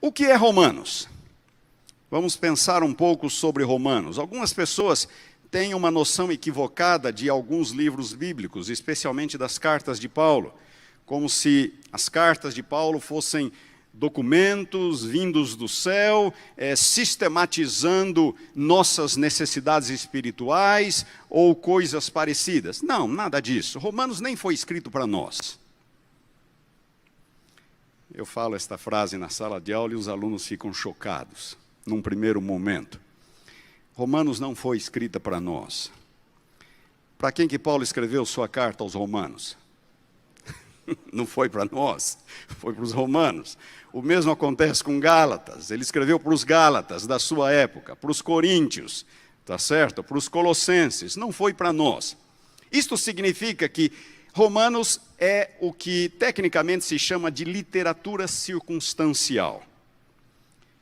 O que é Romanos? Vamos pensar um pouco sobre Romanos. Algumas pessoas têm uma noção equivocada de alguns livros bíblicos, especialmente das cartas de Paulo, como se as cartas de Paulo fossem documentos vindos do céu, sistematizando nossas necessidades espirituais ou coisas parecidas. Não, nada disso. Romanos nem foi escrito para nós. Eu falo esta frase na sala de aula e os alunos ficam chocados, num primeiro momento. Romanos não foi escrita para nós. Para quem que Paulo escreveu sua carta aos romanos? Não foi para nós, foi para os romanos. O mesmo acontece com Gálatas. Ele escreveu para os Gálatas da sua época, para os coríntios, tá certo? Para os colossenses, não foi para nós. Isto significa que Romanos é o que tecnicamente se chama de literatura circunstancial.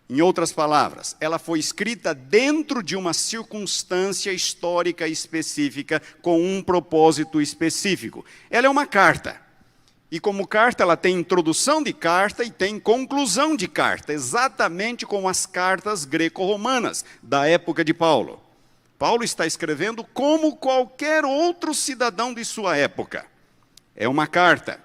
Em outras palavras, ela foi escrita dentro de uma circunstância histórica específica, com um propósito específico. Ela é uma carta. E como carta, ela tem introdução de carta e tem conclusão de carta, exatamente como as cartas greco-romanas da época de Paulo. Paulo está escrevendo como qualquer outro cidadão de sua época. É uma carta.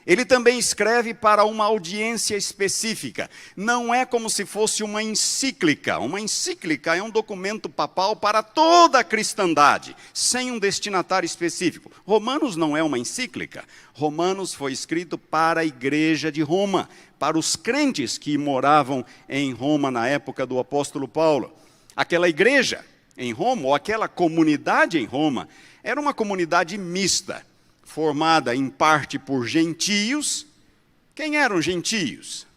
Ele também escreve para uma audiência específica. Não é como se fosse uma encíclica. Uma encíclica é um documento papal para toda a cristandade, sem um destinatário específico. Romanos não é uma encíclica. Romanos foi escrito para a igreja de Roma, para os crentes que moravam em Roma na época do apóstolo Paulo. Aquela igreja em Roma, ou aquela comunidade em Roma, era uma comunidade mista, formada em parte por gentios. Quem eram gentios?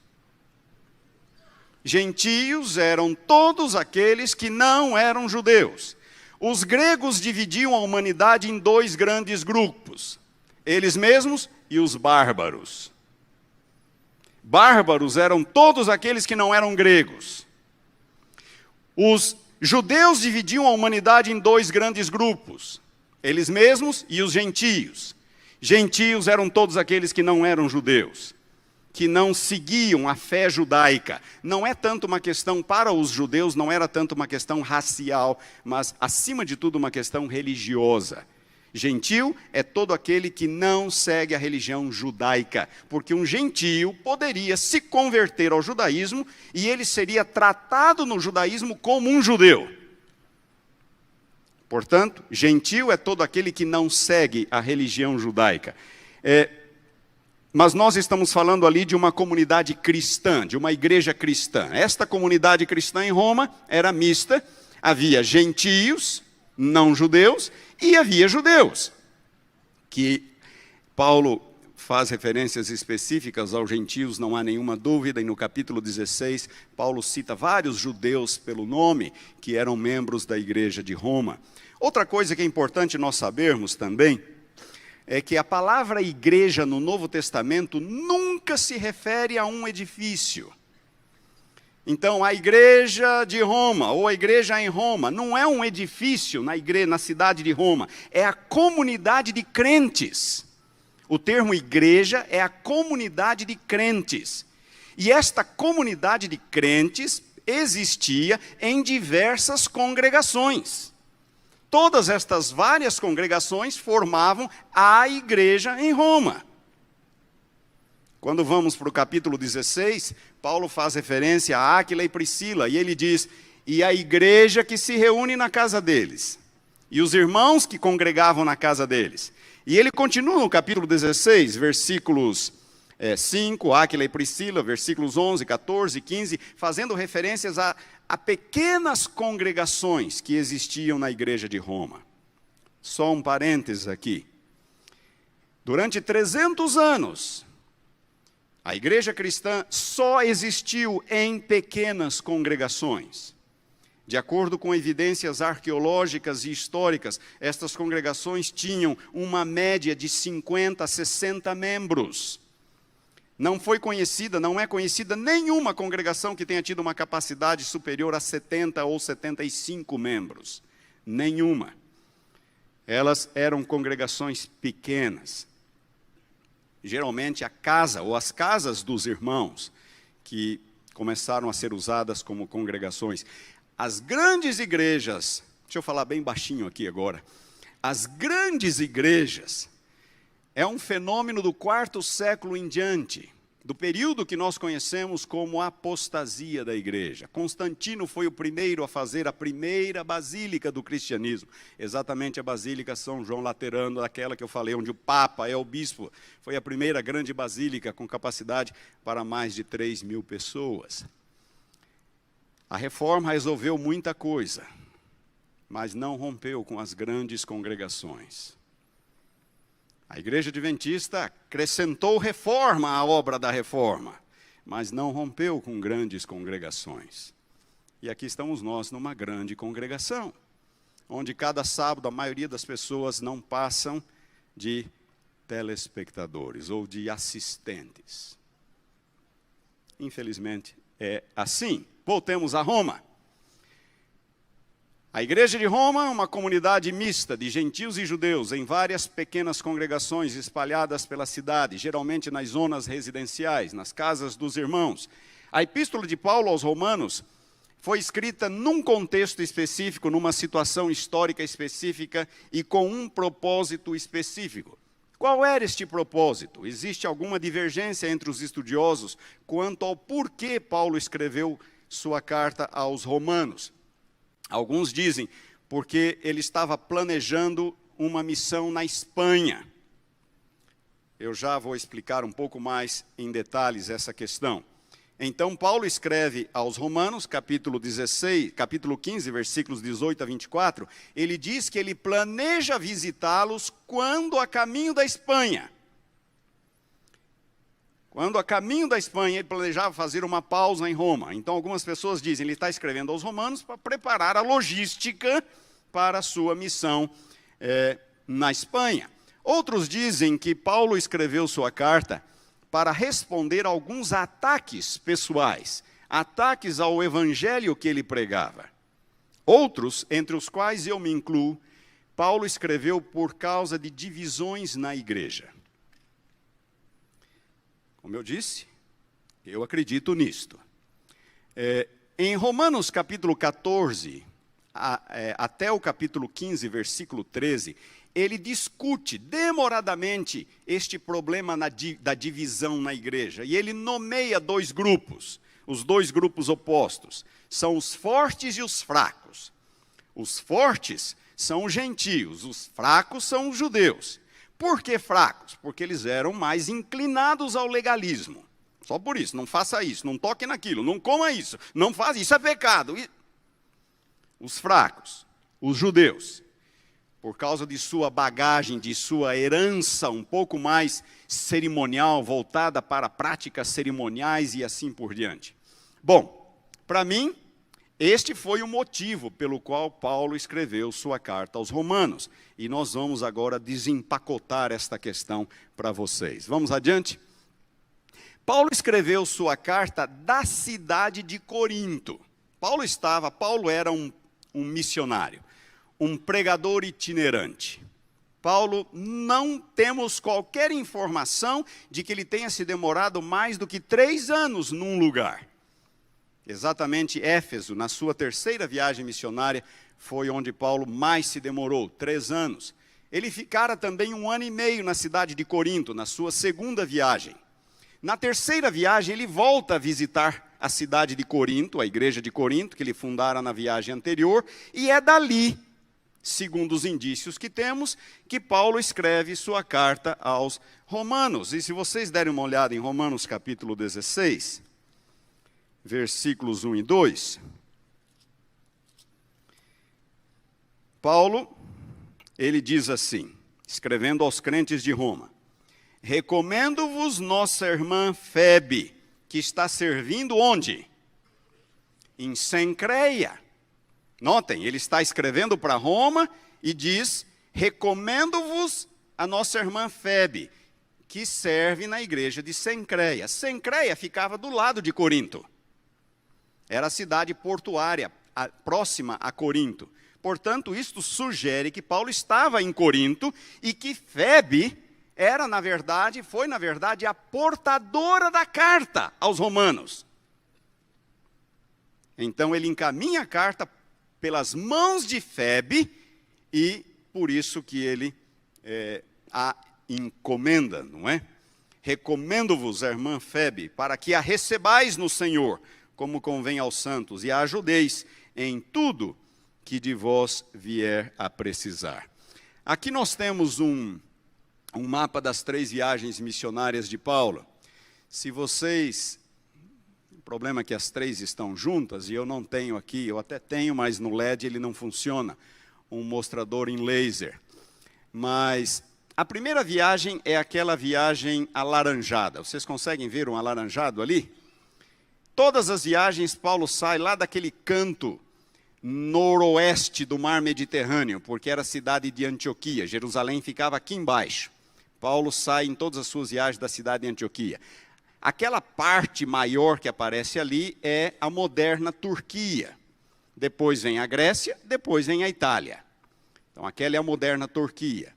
Gentios eram todos aqueles que não eram judeus. Os gregos dividiam a humanidade em dois grandes grupos, eles mesmos e os bárbaros. Bárbaros eram todos aqueles que não eram gregos. Os judeus dividiam a humanidade em dois grandes grupos, eles mesmos e os gentios. Gentios eram todos aqueles que não eram judeus, que não seguiam a fé judaica. Não é tanto uma questão, para os judeus, não era tanto uma questão racial, mas, acima de tudo, uma questão religiosa. Gentio é todo aquele que não segue a religião judaica, porque um gentio poderia se converter ao judaísmo e ele seria tratado no judaísmo como um judeu. Portanto, gentio é todo aquele que não segue a religião judaica. Mas nós estamos falando ali de uma comunidade cristã, de uma igreja cristã. Esta comunidade cristã em Roma era mista, havia gentios, não judeus, e havia judeus, que Paulo faz referências específicas aos gentios, não há nenhuma dúvida, e no capítulo 16, Paulo cita vários judeus pelo nome, que eram membros da igreja de Roma. Outra coisa que é importante nós sabermos também, é que a palavra igreja no Novo Testamento nunca se refere a um edifício. Então, a igreja de Roma, ou a igreja em Roma, não é um edifício na cidade de Roma, é a comunidade de crentes. O termo igreja é a comunidade de crentes. E esta comunidade de crentes existia em diversas congregações. Todas estas várias congregações formavam a igreja em Roma. Quando vamos para o capítulo 16, Paulo faz referência a Áquila e Priscila, e ele diz, e a igreja que se reúne na casa deles, e os irmãos que congregavam na casa deles. E ele continua no capítulo 16, versículos 5, Áquila e Priscila, versículos 11, 14, 15, fazendo referências a pequenas congregações que existiam na igreja de Roma. Só um parênteses aqui. Durante 300 anos, a igreja cristã só existiu em pequenas congregações. De acordo com evidências arqueológicas e históricas, estas congregações tinham uma média de 50 a 60 membros. Não é conhecida nenhuma congregação que tenha tido uma capacidade superior a 70 ou 75 membros. Nenhuma. Elas eram congregações pequenas. Geralmente a casa ou as casas dos irmãos, que começaram a ser usadas como congregações. As grandes igrejas, deixa eu falar bem baixinho aqui agora, as grandes igrejas é um fenômeno do 4º século em diante, do período que nós conhecemos como apostasia da igreja. Constantino foi o primeiro a fazer a primeira basílica do cristianismo, exatamente a Basílica São João Laterano, aquela que eu falei, onde o Papa é o bispo. Foi a primeira grande basílica com capacidade para mais de 3.000 pessoas. A reforma resolveu muita coisa, mas não rompeu com as grandes congregações. A Igreja Adventista acrescentou reforma à obra da reforma, mas não rompeu com grandes congregações. E aqui estamos nós numa grande congregação, onde cada sábado a maioria das pessoas não passam de telespectadores ou de assistentes. Infelizmente é assim. Voltemos a Roma. A igreja de Roma é uma comunidade mista de gentios e judeus em várias pequenas congregações espalhadas pela cidade, geralmente nas zonas residenciais, nas casas dos irmãos. A epístola de Paulo aos Romanos foi escrita num contexto específico, numa situação histórica específica e com um propósito específico. Qual era este propósito? Existe alguma divergência entre os estudiosos quanto ao porquê Paulo escreveu sua carta aos Romanos. Alguns dizem porque ele estava planejando uma missão na Espanha. Eu já vou explicar um pouco mais em detalhes essa questão. Então, Paulo escreve aos Romanos, capítulo 15, versículos 18 a 24, ele diz que ele planeja visitá-los quando a caminho da Espanha. Quando a caminho da Espanha, ele planejava fazer uma pausa em Roma. Então, algumas pessoas dizem, ele está escrevendo aos romanos para preparar a logística para a sua missão na Espanha. Outros dizem que Paulo escreveu sua carta para responder a alguns ataques pessoais, ataques ao evangelho que ele pregava. Outros, entre os quais eu me incluo, Paulo escreveu por causa de divisões na igreja. Como eu disse, eu acredito nisto. Em Romanos capítulo 14, até o capítulo 15, versículo 13, ele discute demoradamente este problema da divisão na igreja. E ele nomeia dois grupos, os dois grupos opostos. São os fortes e os fracos. Os fortes são os gentios, os fracos são os judeus. Por que fracos? Porque eles eram mais inclinados ao legalismo. Só por isso, não faça isso, não toque naquilo, não coma isso, não faça isso, é pecado. Os fracos, os judeus, por causa de sua bagagem, de sua herança um pouco mais cerimonial, voltada para práticas cerimoniais e assim por diante. Bom, para mim, este foi o motivo pelo qual Paulo escreveu sua carta aos Romanos. E nós vamos agora desempacotar esta questão para vocês. Vamos adiante? Paulo escreveu sua carta da cidade de Corinto. Paulo era um missionário, um pregador itinerante. Paulo, não temos qualquer informação de que ele tenha se demorado mais do que 3 anos num lugar. Exatamente Éfeso, na sua 3ª viagem missionária, foi onde Paulo mais se demorou, 3 anos. Ele ficara também 1 ano e meio na cidade de Corinto, na sua 2ª viagem. Na 3ª viagem, ele volta a visitar a cidade de Corinto, a igreja de Corinto, que ele fundara na viagem anterior, e é dali, segundo os indícios que temos, que Paulo escreve sua carta aos Romanos. E se vocês derem uma olhada em Romanos capítulo 16... versículos 1 e 2, Paulo, ele diz assim, escrevendo aos crentes de Roma: recomendo-vos nossa irmã Febe, que está servindo onde? Em Cencreia. Notem, ele está escrevendo para Roma e diz, recomendo-vos a nossa irmã Febe, que serve na igreja de Cencreia. Cencreia ficava do lado de Corinto. Era a cidade portuária, próxima a Corinto. Portanto, isto sugere que Paulo estava em Corinto e que Febe foi, na verdade, a portadora da carta aos romanos. Então ele encaminha a carta pelas mãos de Febe e por isso que ele a encomenda, não é? Recomendo-vos, a irmã Febe, para que a recebais no Senhor, como convém aos santos, e a ajudeis em tudo que de vós vier a precisar. Aqui nós temos um mapa das 3 viagens missionárias de Paulo. Se vocês... O problema é que as 3 estão juntas, e eu não tenho aqui, eu até tenho, mas no LED ele não funciona, um mostrador em laser. Mas a primeira viagem é aquela viagem alaranjada. Vocês conseguem ver um alaranjado ali? Todas as viagens, Paulo sai lá daquele canto noroeste do mar Mediterrâneo, porque era a cidade de Antioquia. Jerusalém ficava aqui embaixo. Paulo sai em todas as suas viagens da cidade de Antioquia. Aquela parte maior que aparece ali é a moderna Turquia. Depois vem a Grécia, depois vem a Itália. Então aquela é a moderna Turquia.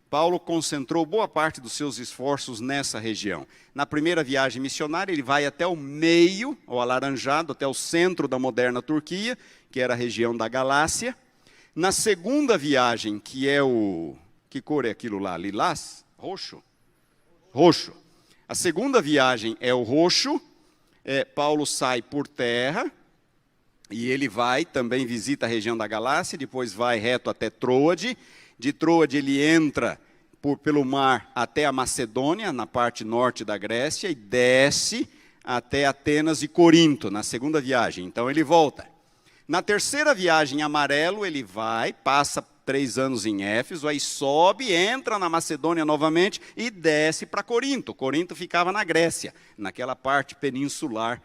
Paulo concentrou boa parte dos seus esforços nessa região. Na primeira viagem missionária, ele vai até o meio, ou alaranjado, até o centro da moderna Turquia, que era a região da Galácia. Na segunda viagem, que é o... Que cor é aquilo lá? Lilás? Roxo? Roxo. A segunda viagem é o roxo. Paulo sai por terra, e ele vai, também visita a região da Galácia, depois vai reto até Troade. De Troade ele entra pelo mar até a Macedônia, na parte norte da Grécia, e desce até Atenas e Corinto, na segunda viagem. Então ele volta. Na terceira viagem, amarelo, ele vai, passa 3 anos em Éfeso, aí sobe, entra na Macedônia novamente e desce para Corinto. Corinto ficava na Grécia, naquela parte peninsular,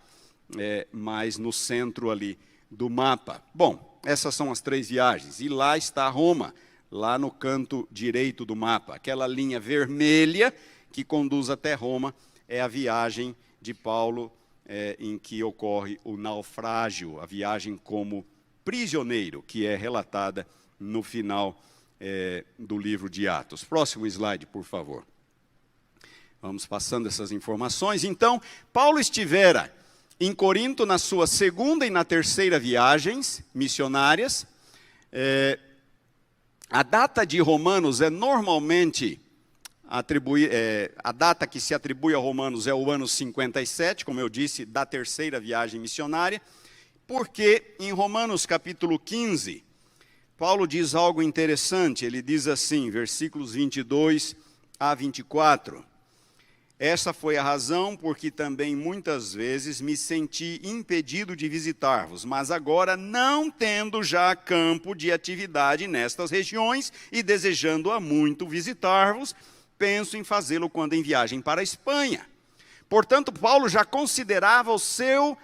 mais no centro ali do mapa. Bom, essas são as 3 viagens. E lá está Roma, lá no canto direito do mapa. Aquela linha vermelha que conduz até Roma é a viagem de Paulo, em que ocorre o naufrágio, a viagem como prisioneiro, que é relatada no final do livro de Atos. Próximo slide, por favor. Vamos passando essas informações. Então, Paulo estivera em Corinto na sua segunda e na terceira viagens missionárias. A data de Romanos é normalmente a data que se atribui a Romanos é o ano 57, como eu disse, da terceira viagem missionária, porque em Romanos capítulo 15, Paulo diz algo interessante. Ele diz assim, versículos 22 a 24: essa foi a razão porque também muitas vezes me senti impedido de visitar-vos, mas agora, não tendo já campo de atividade nestas regiões e desejando há muito visitar-vos, penso em fazê-lo quando em viagem para a Espanha. Portanto, Paulo já considerava o seu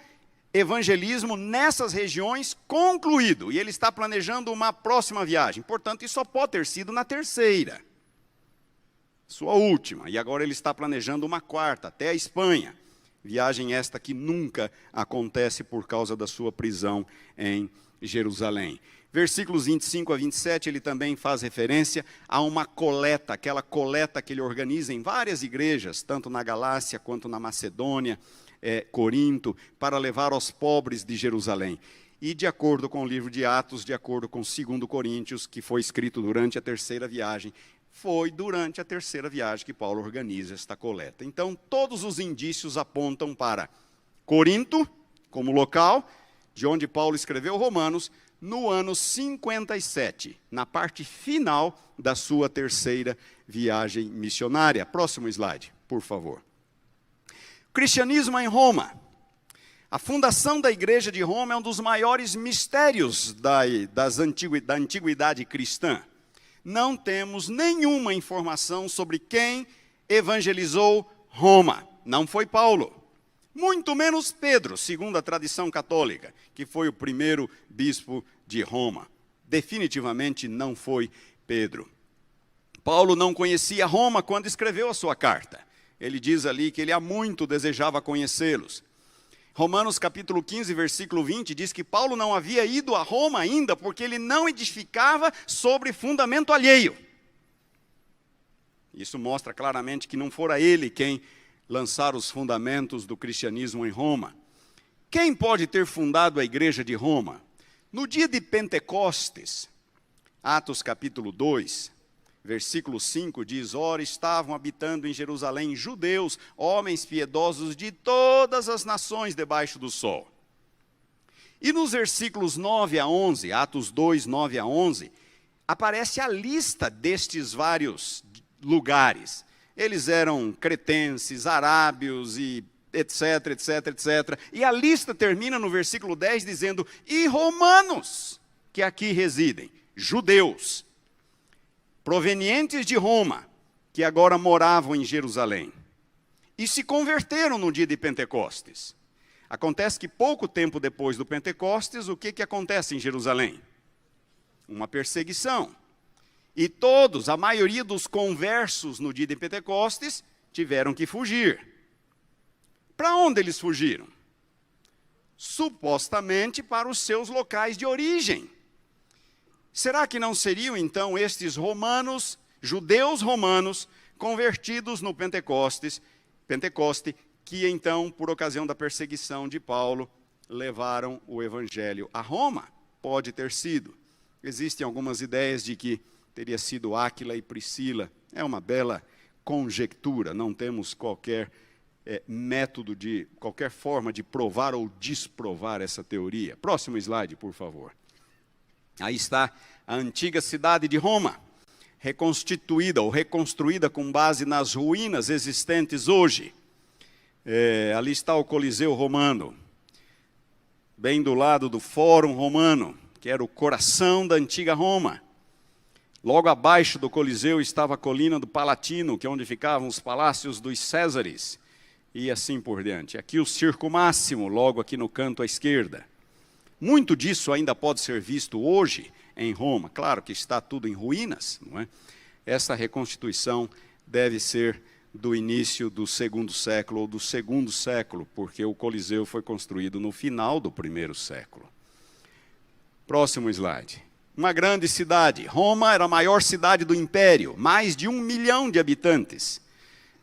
evangelismo nessas regiões concluído, e ele está planejando uma próxima viagem. Portanto, isso só pode ter sido na terceira, sua última, e agora ele está planejando uma quarta, até a Espanha. Viagem esta que nunca acontece por causa da sua prisão em Jerusalém. Versículos 25 a 27, ele também faz referência a uma coleta, aquela coleta que ele organiza em várias igrejas, tanto na Galácia quanto na Macedônia, Corinto, para levar aos pobres de Jerusalém. E de acordo com o livro de Atos, de acordo com 2 Coríntios, que foi escrito durante a terceira viagem, foi durante a terceira viagem que Paulo organiza esta coleta. Então, todos os indícios apontam para Corinto, como local, de onde Paulo escreveu Romanos, no ano 57, na parte final da sua terceira viagem missionária. Próximo slide, por favor. Cristianismo em Roma. A fundação da igreja de Roma é um dos maiores mistérios da antiguidade cristã. Não temos nenhuma informação sobre quem evangelizou Roma. Não foi Paulo. Muito menos Pedro, segundo a tradição católica, que foi o primeiro bispo de Roma. Definitivamente não foi Pedro. Paulo não conhecia Roma quando escreveu a sua carta. Ele diz ali que ele há muito desejava conhecê-los. Romanos capítulo 15, versículo 20, diz que Paulo não havia ido a Roma ainda, porque ele não edificava sobre fundamento alheio. Isso mostra claramente que não fora ele quem lançar os fundamentos do cristianismo em Roma. Quem pode ter fundado a igreja de Roma? No dia de Pentecostes, Atos capítulo 2, versículo 5 diz: ora, estavam habitando em Jerusalém judeus, homens piedosos de todas as nações debaixo do sol. E nos versículos 9 a 11, Atos 2, 9 a 11, aparece a lista destes vários lugares. Eles eram cretenses, arábios e etc, etc, etc. E a lista termina no versículo 10 dizendo: e romanos que aqui residem, judeus, provenientes de Roma, que agora moravam em Jerusalém, e se converteram no dia de Pentecostes. Acontece que pouco tempo depois do Pentecostes, o que acontece em Jerusalém? Uma perseguição. E todos, a maioria dos conversos no dia de Pentecostes, tiveram que fugir. Para onde eles fugiram? Supostamente para os seus locais de origem. Será que não seriam então estes romanos, judeus romanos, convertidos no Pentecoste, que então, por ocasião da perseguição de Paulo, levaram o evangelho a Roma? Pode ter sido. Existem algumas ideias de que teria sido Áquila e Priscila. É uma bela conjectura, não temos qualquer método qualquer forma de provar ou desprovar essa teoria. Próximo slide, por favor. Aí está a antiga cidade de Roma, reconstituída ou reconstruída com base nas ruínas existentes hoje. Ali está o Coliseu Romano, bem do lado do Fórum Romano, que era o coração da antiga Roma. Logo abaixo do Coliseu estava a colina do Palatino, que é onde ficavam os palácios dos Césares, e assim por diante. Aqui o Circo Máximo, logo aqui no canto à esquerda. Muito disso ainda pode ser visto hoje em Roma. Claro que está tudo em ruínas, não é? Essa reconstituição deve ser do início do segundo século ou do segundo século, porque o Coliseu foi construído no final do primeiro século. Próximo slide. Uma grande cidade. Roma era a maior cidade do império, mais de 1 milhão de habitantes.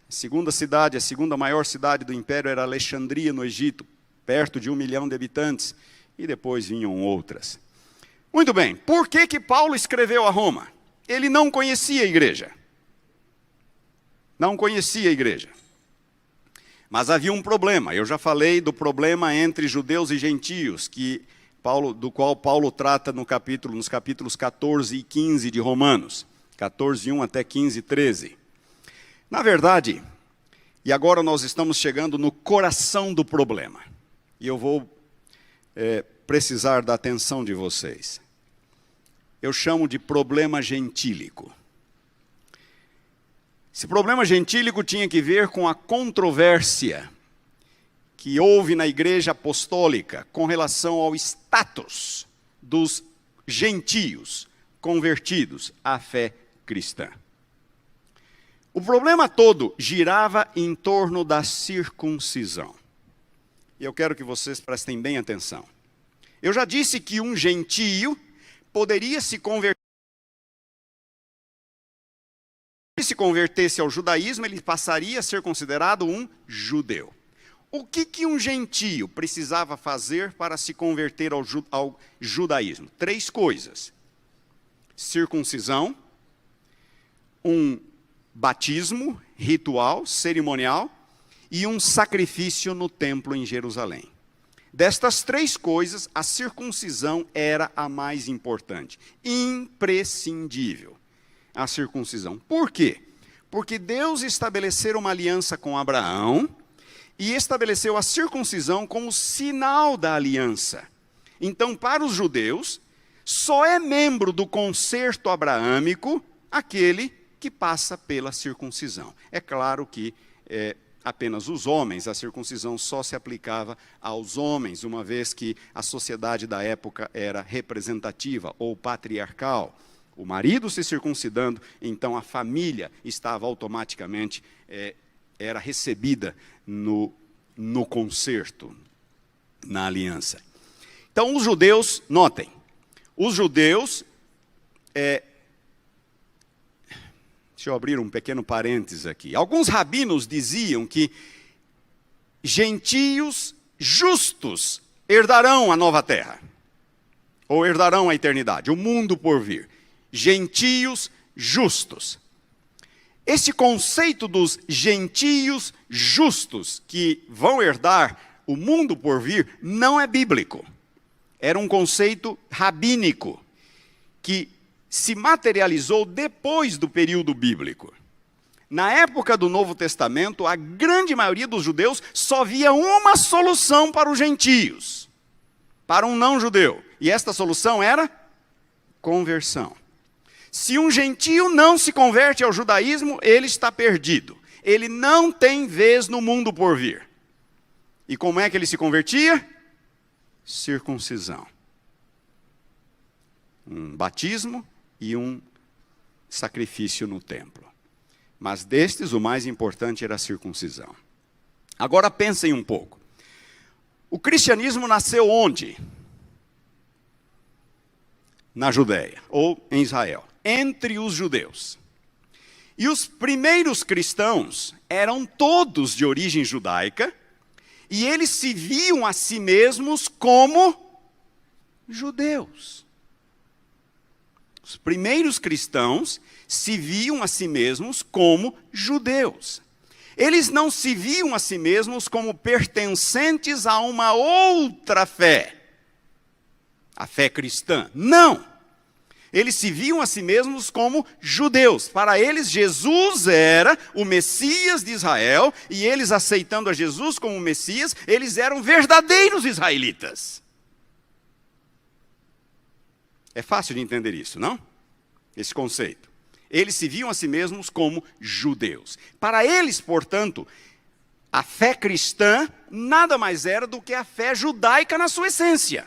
A segunda maior cidade do império era Alexandria, no Egito, perto de 1 milhão de habitantes, e depois vinham outras. Muito bem, por que Paulo escreveu a Roma? Ele não conhecia a igreja. Não conhecia a igreja. Mas havia um problema. Eu já falei do problema entre judeus e gentios, do qual Paulo trata nos capítulos 14 e 15 de Romanos. 14:1 até 15:13. Na verdade, e agora nós estamos chegando no coração do problema. E eu vou precisar da atenção de vocês. Eu chamo de problema gentílico. Esse problema gentílico tinha que ver com a controvérsia que houve na igreja apostólica com relação ao status dos gentios convertidos à fé cristã. O problema todo girava em torno da circuncisão. E eu quero que vocês prestem bem atenção. Eu já disse que um gentio poderia se convertesse ao judaísmo, ele passaria a ser considerado um judeu. O que um gentio precisava fazer para se converter ao judaísmo? 3 coisas: circuncisão, um batismo ritual, cerimonial, e um sacrifício no templo em Jerusalém. Destas 3 coisas, a circuncisão era a mais importante, imprescindível. A circuncisão. Por quê? Porque Deus estabeleceu uma aliança com Abraão e estabeleceu a circuncisão como sinal da aliança. Então, para os judeus, só é membro do concerto abraâmico aquele que passa pela circuncisão. É claro que apenas os homens, a circuncisão só se aplicava aos homens, uma vez que a sociedade da época era representativa ou patriarcal. O marido se circuncidando, então a família estava automaticamente, era recebida no concerto, na aliança. Então os judeus, notem, os judeus, deixa eu abrir um pequeno parênteses aqui. Alguns rabinos diziam que gentios justos herdarão a nova terra, ou herdarão a eternidade, o mundo por vir. Gentios justos. Esse conceito dos gentios justos que vão herdar o mundo por vir não é bíblico. Era um conceito rabínico que se materializou depois do período bíblico. Na época do Novo Testamento, a grande maioria dos judeus só via uma solução para os gentios, para um não-judeu. E esta solução era conversão. Se um gentio não se converte ao judaísmo, ele está perdido. Ele não tem vez no mundo por vir. E como é que ele se convertia? Circuncisão. Um batismo e um sacrifício no templo. Mas destes, o mais importante era a circuncisão. Agora pensem um pouco. O cristianismo nasceu onde? Na Judéia, ou em Israel, entre os judeus. E os primeiros cristãos eram todos de origem judaica, e eles se viam a si mesmos como judeus. Os primeiros cristãos se viam a si mesmos como judeus. Eles não se viam a si mesmos como pertencentes a uma outra fé. A fé cristã. Não! Eles se viam a si mesmos como judeus. Para eles, Jesus era o Messias de Israel, e eles, aceitando a Jesus como Messias, eles eram verdadeiros israelitas. É fácil de entender isso, não? Esse conceito. Eles se viam a si mesmos como judeus. Para eles, portanto, a fé cristã nada mais era do que a fé judaica na sua essência.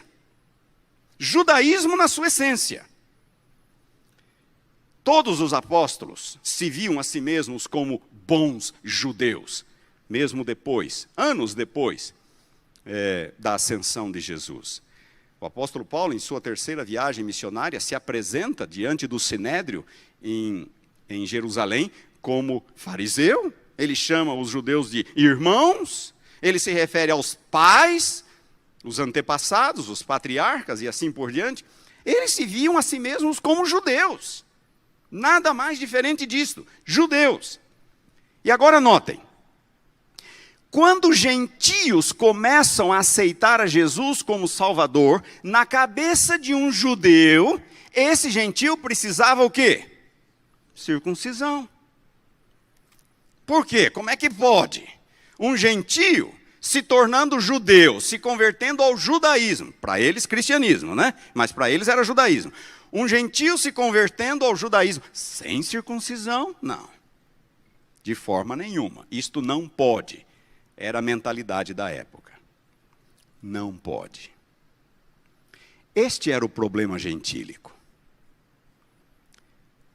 Judaísmo na sua essência. Todos os apóstolos se viam a si mesmos como bons judeus, mesmo depois, anos depois da ascensão de Jesus. O apóstolo Paulo, em sua terceira viagem missionária, se apresenta diante do Sinédrio em Jerusalém como fariseu. Ele chama os judeus de irmãos, ele se refere aos pais, os antepassados, os patriarcas e assim por diante. Eles se viam a si mesmos como judeus. Nada mais diferente disto, judeus. E agora notem, quando gentios começam a aceitar a Jesus como Salvador, na cabeça de um judeu, esse gentio precisava o quê? Circuncisão. Por quê? Como é que pode? Um gentio se tornando judeu, se convertendo ao judaísmo, para eles cristianismo, né? Mas para eles era judaísmo. Um gentio se convertendo ao judaísmo sem circuncisão? Não. De forma nenhuma. Isto não pode. Era a mentalidade da época. Não pode. Este era o problema gentílico.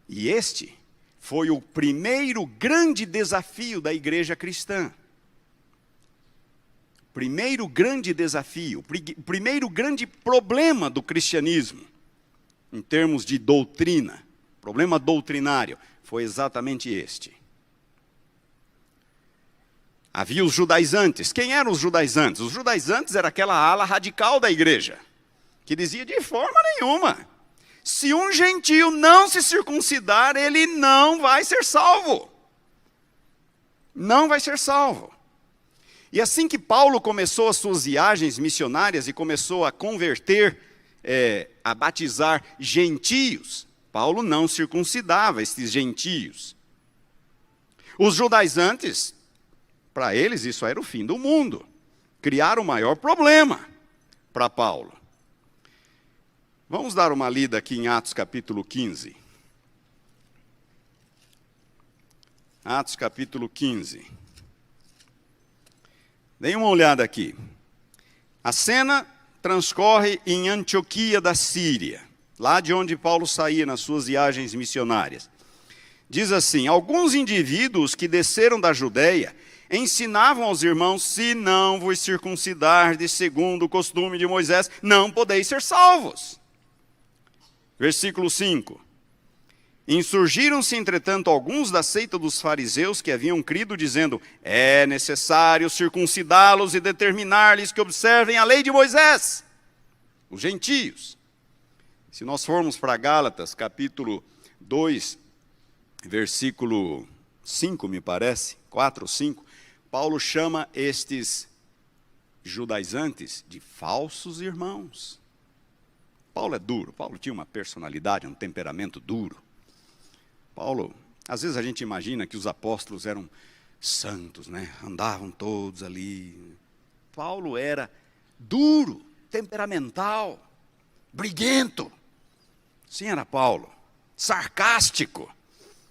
E este foi o primeiro grande desafio da igreja cristã. Primeiro grande desafio, o primeiro grande problema do cristianismo, em termos de doutrina, problema doutrinário, foi exatamente este. Havia os judaizantes. Quem eram os judaizantes? Os judaizantes era aquela ala radical da igreja, que dizia de forma nenhuma, se um gentio não se circuncidar, ele não vai ser salvo. Não vai ser salvo. E assim que Paulo começou as suas viagens missionárias e começou a converter, a batizar gentios, Paulo não circuncidava esses gentios. Os judaizantes, para eles isso era o fim do mundo. Criaram o maior problema para Paulo. Vamos dar uma lida aqui em Atos capítulo 15. Atos capítulo 15. Deem uma olhada aqui. A cena transcorre em Antioquia da Síria, lá de onde Paulo saía nas suas viagens missionárias. Diz assim: alguns indivíduos que desceram da Judeia ensinavam aos irmãos: se não vos circuncidardes segundo o costume de Moisés, não podeis ser salvos. Versículo 5. Insurgiram-se, entretanto, alguns da seita dos fariseus que haviam crido, dizendo: é necessário circuncidá-los e determinar-lhes que observem a lei de Moisés, os gentios. Se nós formos para Gálatas, capítulo 2, versículo 5, me parece, 4 ou 5, Paulo chama estes judaizantes de falsos irmãos. Paulo é duro, Paulo tinha uma personalidade, um temperamento duro. Paulo, às vezes a gente imagina que os apóstolos eram santos, né? Andavam todos ali. Paulo era duro, temperamental, briguento. Sim, era Paulo. Sarcástico.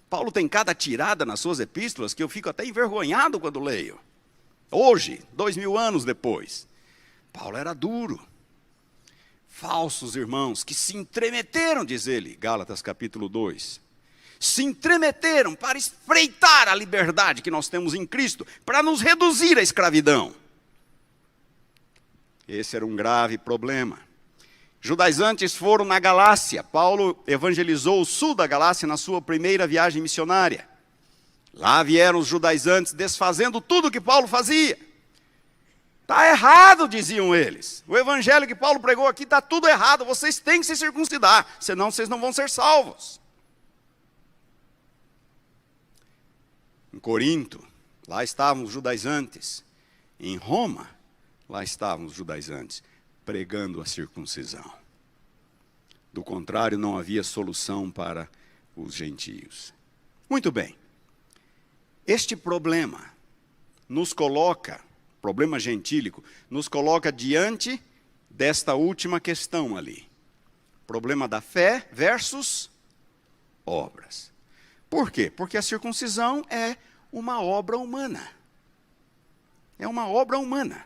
Paulo tem cada tirada nas suas epístolas que eu fico até envergonhado quando leio. Hoje, 2000 anos depois, Paulo era duro. Falsos irmãos que se entremeteram, diz ele, Gálatas capítulo 2. Se entremeteram para espreitar a liberdade que nós temos em Cristo, para nos reduzir à escravidão. Esse era um grave problema. Judaizantes foram na Galácia. Paulo evangelizou o sul da Galácia na sua primeira viagem missionária. Lá vieram os judaizantes desfazendo tudo que Paulo fazia. Está errado, diziam eles. O evangelho que Paulo pregou aqui está tudo errado. Vocês têm que se circuncidar, senão vocês não vão ser salvos. Em Corinto, lá estavam os judaizantes. Em Roma, lá estavam os judaizantes, pregando a circuncisão. Do contrário, não havia solução para os gentios. Muito bem. Este problema nos coloca, problema gentílico, nos coloca diante desta última questão ali. Problema da fé versus obras. Por quê? Porque a circuncisão é uma obra humana. É uma obra humana.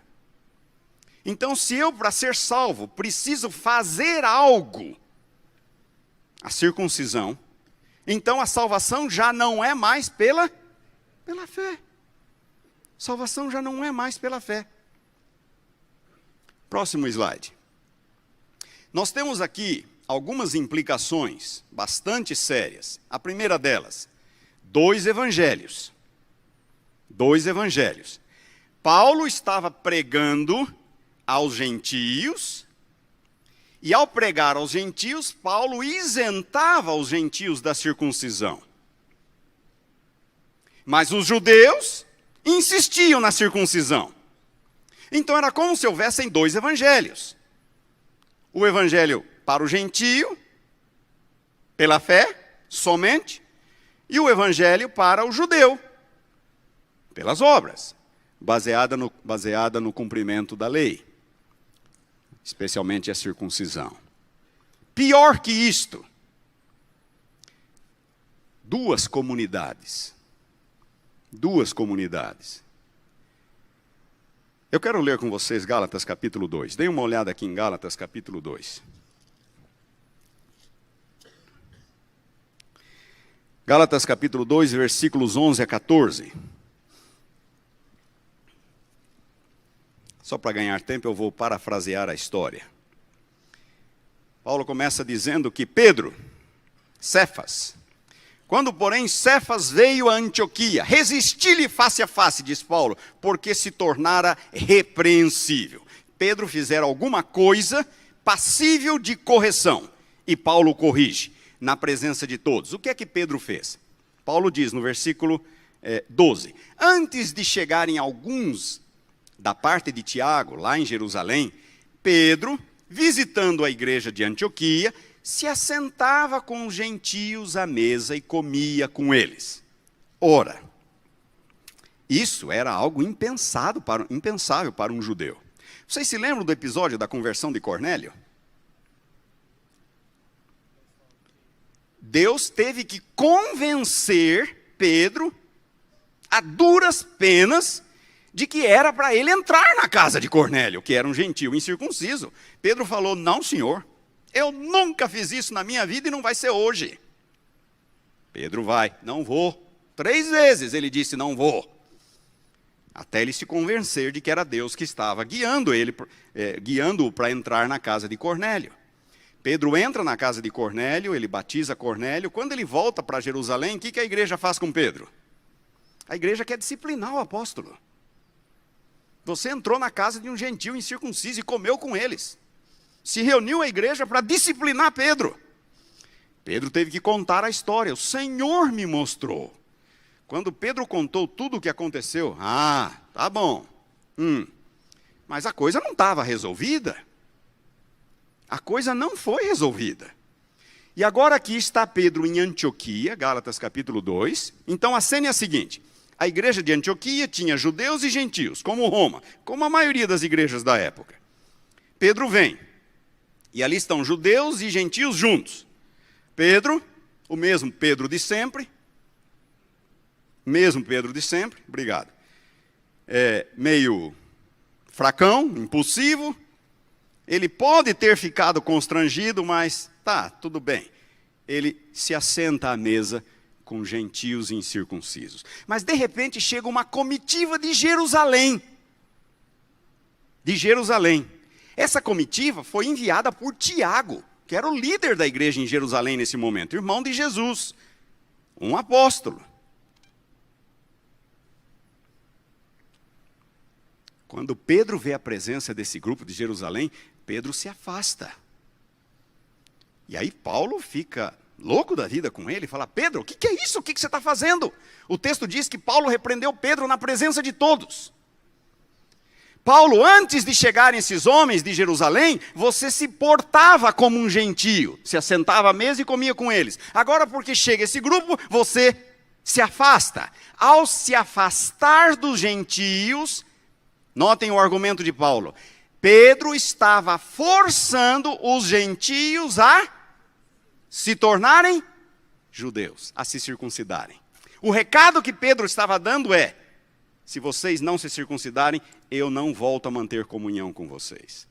Então, se eu, para ser salvo, preciso fazer algo, a circuncisão, então a salvação já não é mais pela fé. Salvação já não é mais pela fé. Próximo slide. Nós temos aqui algumas implicações bastante sérias. A primeira delas, dois evangelhos. Paulo estava pregando aos gentios, e ao pregar aos gentios, Paulo isentava os gentios da circuncisão. Mas os judeus insistiam na circuncisão. Então era como se houvessem dois evangelhos. O evangelho para o gentio, pela fé, somente, e o evangelho para o judeu, pelas obras, baseada no cumprimento da lei, especialmente a circuncisão. Pior que isto, duas comunidades. Eu quero ler com vocês Gálatas capítulo 2. Deem uma olhada aqui em Gálatas capítulo 2. Gálatas capítulo 2, versículos 11 a 14. Só para ganhar tempo eu vou parafrasear a história. Paulo começa dizendo que Pedro, Cefas, quando porém Cefas veio a Antioquia, resisti-lhe face a face, diz Paulo, porque se tornara repreensível. Pedro fizera alguma coisa passível de correção, e Paulo corrige na presença de todos. O que é que Pedro fez? Paulo diz no versículo 12, antes de chegarem alguns da parte de Tiago, lá em Jerusalém, Pedro, visitando a igreja de Antioquia, se assentava com os gentios à mesa e comia com eles. Ora, isso era algo impensável para um judeu. Vocês se lembram do episódio da conversão de Cornélio? Deus teve que convencer Pedro, a duras penas, de que era para ele entrar na casa de Cornélio, que era um gentio incircunciso. Pedro falou, não, senhor, eu nunca fiz isso na minha vida e não vai ser hoje. Pedro vai, não vou. 3 vezes ele disse, não vou. Até ele se convencer de que era Deus que estava guiando-o para entrar na casa de Cornélio. Pedro entra na casa de Cornélio, ele batiza Cornélio. Quando ele volta para Jerusalém, o que a igreja faz com Pedro? A igreja quer disciplinar o apóstolo. Você entrou na casa de um gentil incircunciso e comeu com eles. Se reuniu a igreja para disciplinar Pedro. Pedro teve que contar a história. O Senhor me mostrou. Quando Pedro contou tudo o que aconteceu, tá bom. Mas a coisa não estava resolvida. A coisa não foi resolvida. E agora aqui está Pedro em Antioquia, Gálatas capítulo 2. Então a cena é a seguinte. A igreja de Antioquia tinha judeus e gentios, como Roma, como a maioria das igrejas da época. Pedro vem. E ali estão judeus e gentios juntos. Pedro, o mesmo Pedro de sempre. Obrigado. Meio fracão, impulsivo. Ele pode ter ficado constrangido, mas tudo bem. Ele se assenta à mesa com gentios incircuncisos. Mas de repente chega uma comitiva de Jerusalém. Essa comitiva foi enviada por Tiago, que era o líder da igreja em Jerusalém nesse momento, irmão de Jesus, um apóstolo. Quando Pedro vê a presença desse grupo de Jerusalém, Pedro se afasta. E aí Paulo fica louco da vida com ele, fala: Pedro, o que é isso? O que você está fazendo? O texto diz que Paulo repreendeu Pedro na presença de todos. Paulo, antes de chegarem esses homens de Jerusalém, você se portava como um gentio, se assentava à mesa e comia com eles. Agora, porque chega esse grupo, você se afasta. Ao se afastar dos gentios, notem o argumento de Paulo, Pedro estava forçando os gentios a se tornarem judeus, a se circuncidarem. O recado que Pedro estava dando é: se vocês não se circuncidarem, eu não volto a manter comunhão com vocês.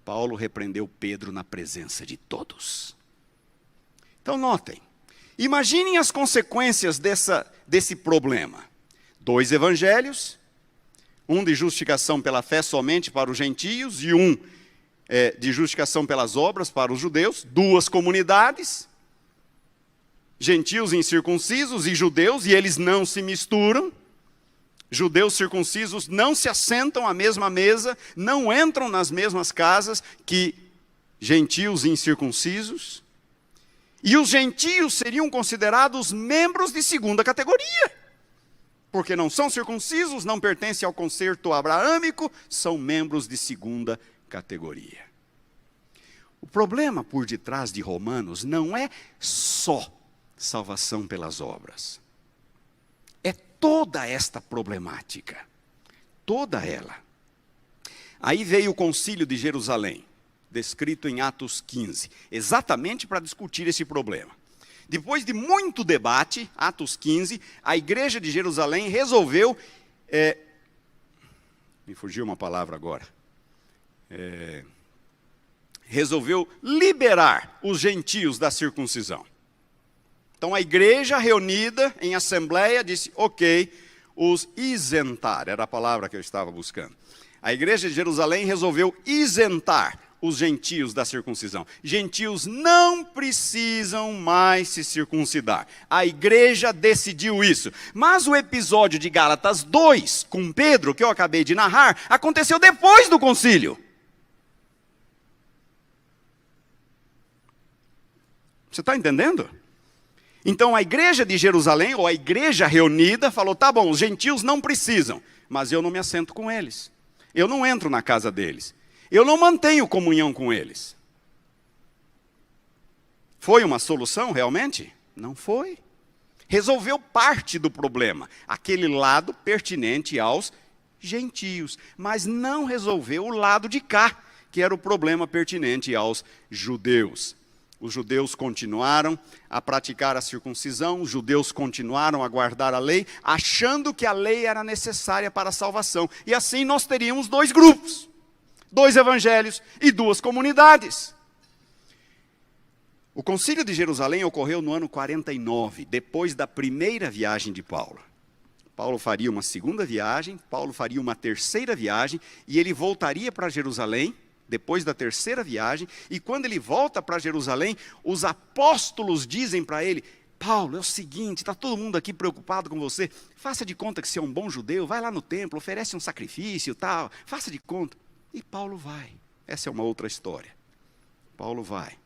Paulo repreendeu Pedro na presença de todos. Então notem, imaginem as consequências desse problema. 2 evangelhos, um de justificação pela fé somente para os gentios e um de justificação pelas obras para os judeus, 2 comunidades, gentios incircuncisos e judeus, e eles não se misturam. Judeus circuncisos não se assentam à mesma mesa, não entram nas mesmas casas que gentios incircuncisos. E os gentios seriam considerados membros de segunda categoria, porque não são circuncisos, não pertencem ao concerto abraâmico, são membros de segunda categoria. O problema por detrás de Romanos não é só salvação pelas obras. É toda esta problemática. Toda ela. Aí veio o concílio de Jerusalém, descrito em Atos 15, exatamente para discutir esse problema. Depois de muito debate, Atos 15, a igreja de Jerusalém resolveu... me fugiu uma palavra agora. Resolveu liberar os gentios da circuncisão. Então a igreja reunida em assembleia disse: ok, os isentar, era a palavra que eu estava buscando. A igreja de Jerusalém resolveu isentar os gentios da circuncisão. Gentios não precisam mais se circuncidar. A igreja decidiu isso. Mas o episódio de Gálatas 2, com Pedro, que eu acabei de narrar, aconteceu depois do concílio. Você está entendendo? Então a igreja de Jerusalém, ou a igreja reunida, falou: tá bom, os gentios não precisam, mas eu não me assento com eles. Eu não entro na casa deles. Eu não mantenho comunhão com eles. Foi uma solução realmente? Não foi. Resolveu parte do problema, aquele lado pertinente aos gentios, mas não resolveu o lado de cá, que era o problema pertinente aos judeus. Os judeus continuaram a praticar a circuncisão, os judeus continuaram a guardar a lei, achando que a lei era necessária para a salvação. E assim nós teríamos 2 grupos, 2 evangelhos e 2 comunidades. O concílio de Jerusalém ocorreu no ano 49, depois da primeira viagem de Paulo. Paulo faria uma segunda viagem, Paulo faria uma terceira viagem, e ele voltaria para Jerusalém, depois da terceira viagem, e quando ele volta para Jerusalém, os apóstolos dizem para ele: Paulo, é o seguinte, está todo mundo aqui preocupado com você, faça de conta que você é um bom judeu, vai lá no templo, oferece um sacrifício, tal, faça de conta. E Paulo vai. Essa é uma outra história. Paulo vai.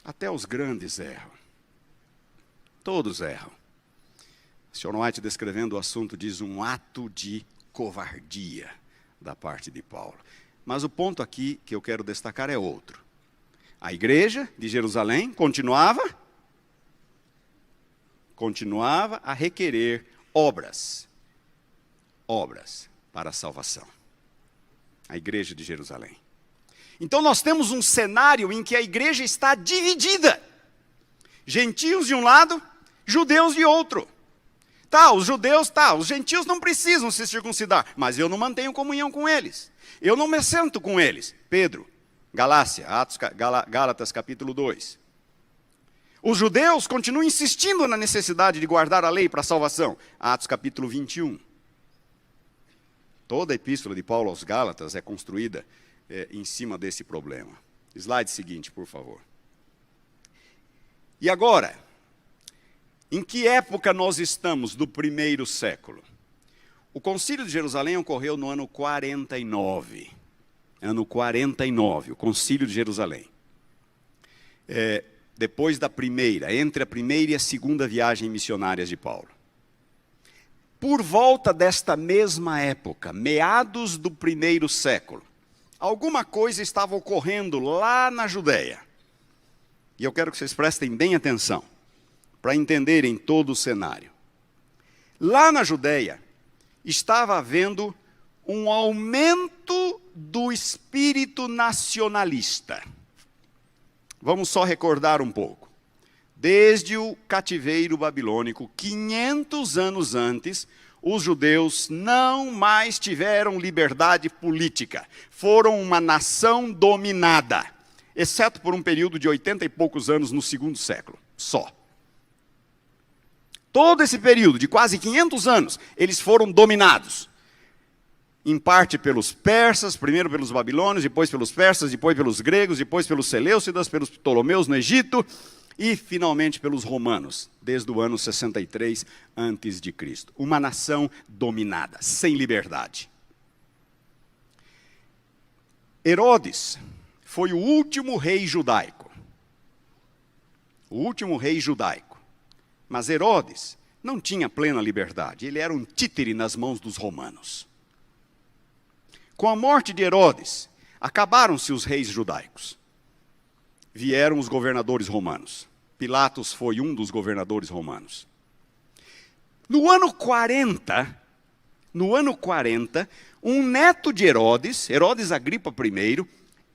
Até os grandes erram. Todos erram. O Sr. White, descrevendo o assunto, diz um ato de covardia da parte de Paulo. Mas o ponto aqui que eu quero destacar é outro. A igreja de Jerusalém continuava a requerer obras para a salvação. A igreja de Jerusalém. Então nós temos um cenário em que a igreja está dividida. Gentios de um lado, judeus de outro. Os gentios não precisam se circuncidar, mas eu não mantenho comunhão com eles. Eu não me sento com eles. Pedro, Gálatas capítulo 2. Os judeus continuam insistindo na necessidade de guardar a lei para a salvação. Atos capítulo 21. Toda a epístola de Paulo aos Gálatas é construída em cima desse problema. Slide seguinte, por favor. E agora, em que época nós estamos do primeiro século? O Concílio de Jerusalém ocorreu no ano 49. Ano 49, o Concílio de Jerusalém. Depois da primeira, entre a primeira e a segunda viagem missionárias de Paulo. Por volta desta mesma época, meados do primeiro século, alguma coisa estava ocorrendo lá na Judéia. E eu quero que vocês prestem bem atenção, para entenderem todo o cenário. Lá na Judéia, estava havendo um aumento do espírito nacionalista. Vamos só recordar um pouco. Desde o cativeiro babilônico, 500 anos antes, os judeus não mais tiveram liberdade política. Foram uma nação dominada, exceto por um período de 80 e poucos anos no segundo século, só. Todo esse período de quase 500 anos, eles foram dominados. Em parte pelos persas, primeiro pelos babilônios, depois pelos persas, depois pelos gregos, depois pelos seleucidas, pelos ptolomeus no Egito e finalmente pelos romanos, desde o ano 63 a.C. Uma nação dominada, sem liberdade. Herodes foi o último rei judaico. O último rei judaico. Mas Herodes não tinha plena liberdade, ele era um títere nas mãos dos romanos. Com a morte de Herodes, acabaram-se os reis judaicos. Vieram os governadores romanos. Pilatos foi um dos governadores romanos. No ano 40, um neto de Herodes, Herodes Agripa I,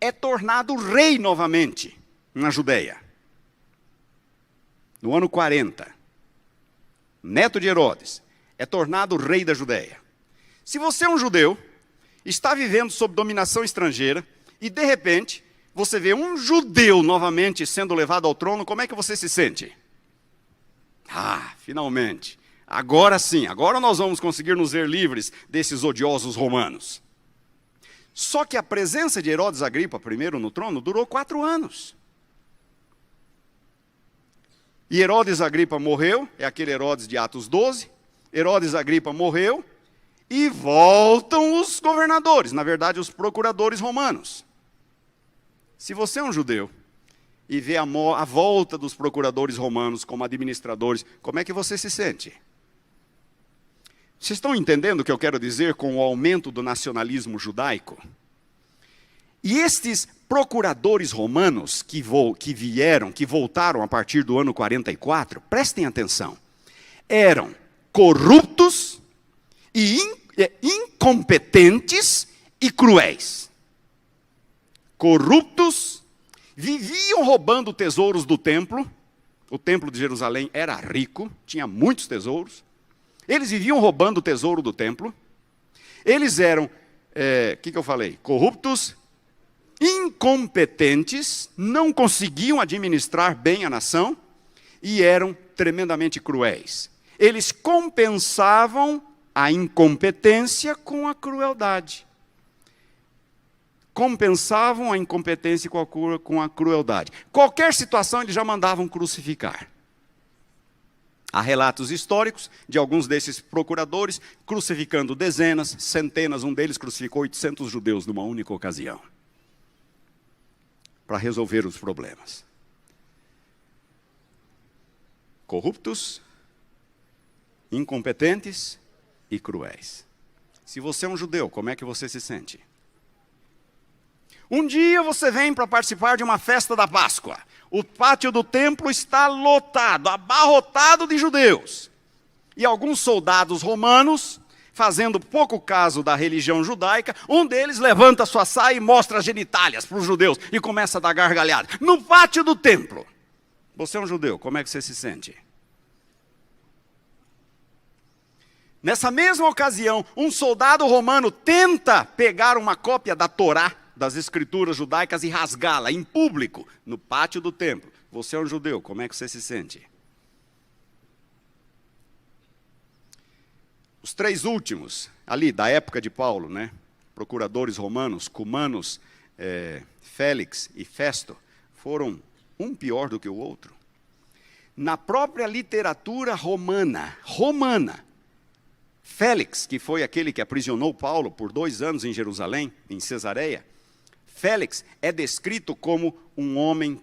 é tornado rei novamente na Judéia. No ano 40, neto de Herodes, é tornado rei da Judéia. Se você é um judeu, está vivendo sob dominação estrangeira, e de repente, você vê um judeu novamente sendo levado ao trono, como é que você se sente? Finalmente, agora sim, agora nós vamos conseguir nos ver livres desses odiosos romanos. Só que a presença de Herodes Agripa I no trono durou 4 anos. E Herodes Agripa morreu, é aquele Herodes de Atos 12, Herodes Agripa morreu, e voltam os governadores, na verdade os procuradores romanos. Se você é um judeu e vê a volta dos procuradores romanos como administradores, como é que você se sente? Vocês estão entendendo o que eu quero dizer com o aumento do nacionalismo judaico? E estes procuradores romanos que voltaram a partir do ano 44, prestem atenção, eram corruptos e incompetentes e cruéis. Corruptos, viviam roubando tesouros do templo. O templo de Jerusalém era rico, tinha muitos tesouros. Eles viviam roubando o tesouro do templo. Eles eram, que eu falei? Corruptos, incompetentes, não conseguiam administrar bem a nação e eram tremendamente cruéis. Eles compensavam a incompetência com a crueldade. compensavam a incompetência com a crueldade. Qualquer situação eles já mandavam crucificar. Há relatos históricos de alguns desses procuradores crucificando dezenas, centenas, um deles crucificou 800 judeus numa única ocasião, para resolver os problemas. Corruptos, incompetentes e cruéis. Se você é um judeu, como é que você se sente? Um dia você vem para participar de uma festa da Páscoa. O pátio do templo está lotado, abarrotado de judeus. E alguns soldados romanos, fazendo pouco caso da religião judaica, um deles levanta sua saia e mostra as genitálias para os judeus e começa a dar gargalhada. No pátio do templo. Você é um judeu, como é que você se sente? Nessa mesma ocasião, um soldado romano tenta pegar uma cópia da Torá, das escrituras judaicas, e rasgá-la em público, no pátio do templo. Você é um judeu, como é que você se sente? Os três últimos, ali da época de Paulo, né? Procuradores romanos, Cumanus, Félix e Festo, foram um pior do que o outro. Na própria literatura romana, Félix, que foi aquele que aprisionou Paulo por 2 anos em Jerusalém, em Cesareia, Félix é descrito como um homem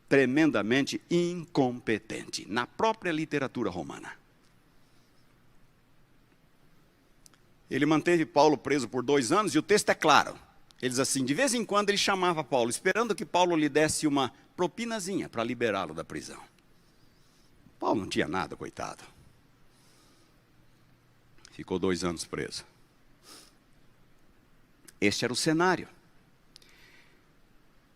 tremendamente incompetente, na própria literatura romana. Ele manteve Paulo preso por 2 anos, e o texto é claro. Ele diz assim, de vez em quando ele chamava Paulo, esperando que Paulo lhe desse uma propinazinha para liberá-lo da prisão. Paulo não tinha nada, coitado. Ficou 2 anos preso. Este era o cenário.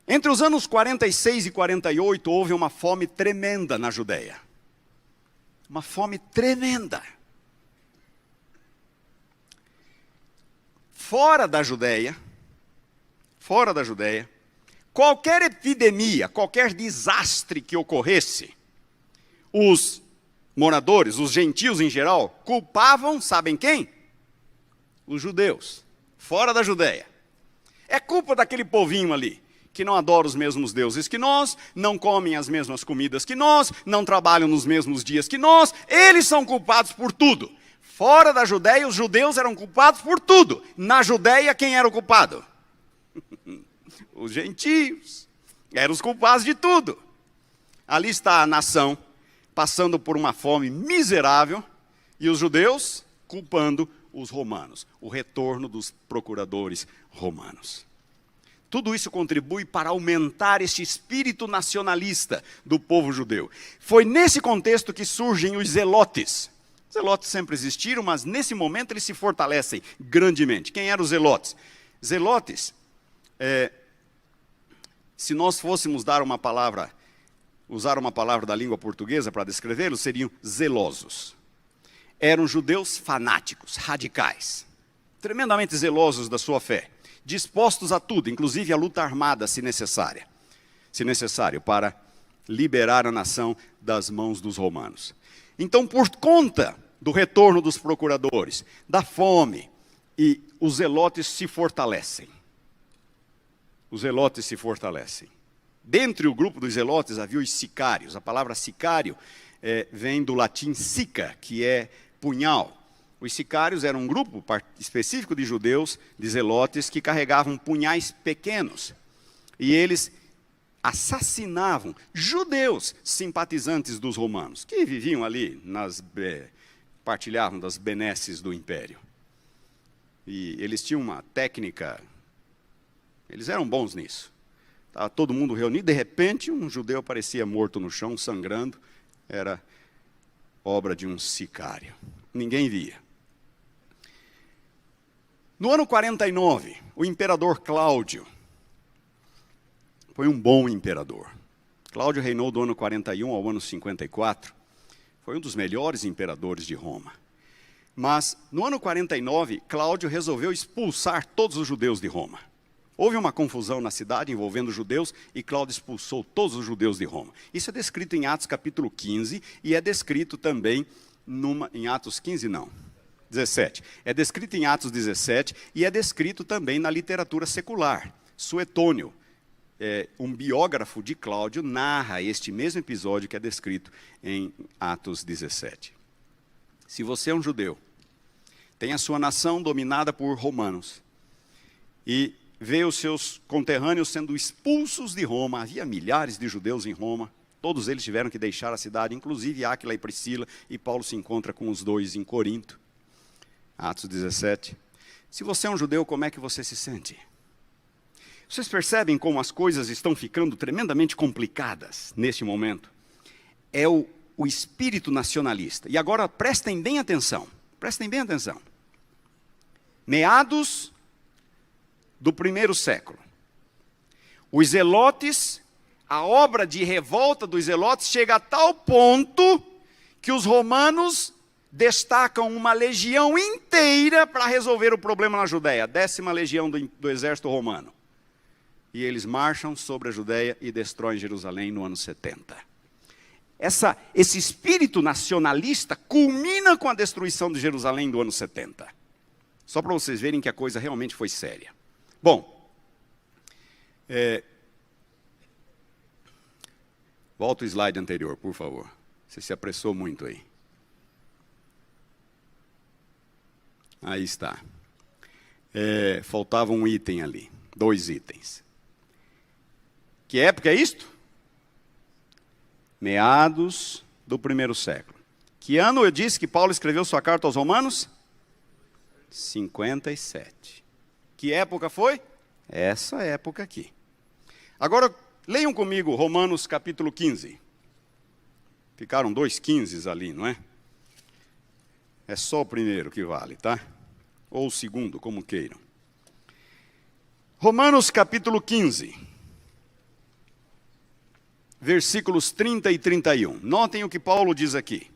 Entre os anos 46 e 48, houve uma fome tremenda na Judeia. Uma fome tremenda. Fora da Judeia, qualquer epidemia, qualquer desastre que ocorresse, os moradores, os gentios em geral, culpavam, sabem quem? Os judeus, fora da Judeia. É culpa daquele povinho ali, que não adora os mesmos deuses que nós, não comem as mesmas comidas que nós, não trabalham nos mesmos dias que nós, eles são culpados por tudo. Fora da Judeia, os judeus eram culpados por tudo. Na Judeia, quem era o culpado? Os gentios. Eram os culpados de tudo. Ali está a nação passando por uma fome miserável, e os judeus culpando os romanos. O retorno dos procuradores romanos. Tudo isso contribui para aumentar este espírito nacionalista do povo judeu. Foi nesse contexto que surgem os zelotes. Os zelotes sempre existiram, mas nesse momento eles se fortalecem grandemente. Quem eram os zelotes? Zelotes, se nós fôssemos usar uma palavra da língua portuguesa para descrevê-los, seriam zelosos. Eram judeus fanáticos, radicais, tremendamente zelosos da sua fé, dispostos a tudo, inclusive a luta armada, se necessário, para liberar a nação das mãos dos romanos. Então, por conta do retorno dos procuradores, da fome, e os zelotes se fortalecem. Os zelotes se fortalecem. Dentre o grupo dos zelotes havia os sicários. A palavra sicário vem do latim sica, que é punhal. Os sicários eram um grupo específico de judeus, de zelotes, que carregavam punhais pequenos. E eles assassinavam judeus simpatizantes dos romanos, que viviam ali, partilhavam das benesses do império. E eles tinham uma técnica, eles eram bons nisso. Estava todo mundo reunido, de repente um judeu aparecia morto no chão, sangrando. Era obra de um sicário. Ninguém via. No ano 49, o imperador Cláudio foi um bom imperador. Cláudio reinou do ano 41 ao ano 54. Foi um dos melhores imperadores de Roma. Mas, no ano 49, Cláudio resolveu expulsar todos os judeus de Roma. Houve uma confusão na cidade envolvendo judeus e Cláudio expulsou todos os judeus de Roma. Isso é descrito em Atos capítulo 15 e é descrito também em Atos 15, não. 17. É descrito em Atos 17 e é descrito também na literatura secular. Suetônio, um biógrafo de Cláudio, narra este mesmo episódio que é descrito em Atos 17. Se você é um judeu, tem a sua nação dominada por romanos, e vê os seus conterrâneos sendo expulsos de Roma, havia milhares de judeus em Roma, todos eles tiveram que deixar a cidade, inclusive Áquila e Priscila, e Paulo se encontra com os dois em Corinto. Atos 17. Se você é um judeu, como é que você se sente? Vocês percebem como as coisas estão ficando tremendamente complicadas neste momento? É o espírito nacionalista. E agora prestem bem atenção. Prestem bem atenção. Meados do 1º século. Os zelotes, a obra de revolta dos zelotes chega a tal ponto que os romanos destacam uma legião inteira para resolver o problema na Judéia, a 10ª legião do exército romano. E eles marcham sobre a Judéia e destroem Jerusalém no ano 70. Esse espírito nacionalista culmina com a destruição de Jerusalém do ano 70. Só para vocês verem que a coisa realmente foi séria. Bom, volta o slide anterior, por favor. Você se apressou muito aí. Aí está. Faltava um item ali, 2 itens. Que época é isto? Meados do 1º século. Que ano eu disse que Paulo escreveu sua carta aos Romanos? 57. Que época foi? Essa época aqui. Agora, leiam comigo Romanos capítulo 15. Ficaram 2 15s ali, não é? É só o primeiro que vale, tá? Ou o segundo, como queiram. Romanos capítulo 15. Versículos 30 e 31. Notem o que Paulo diz aqui.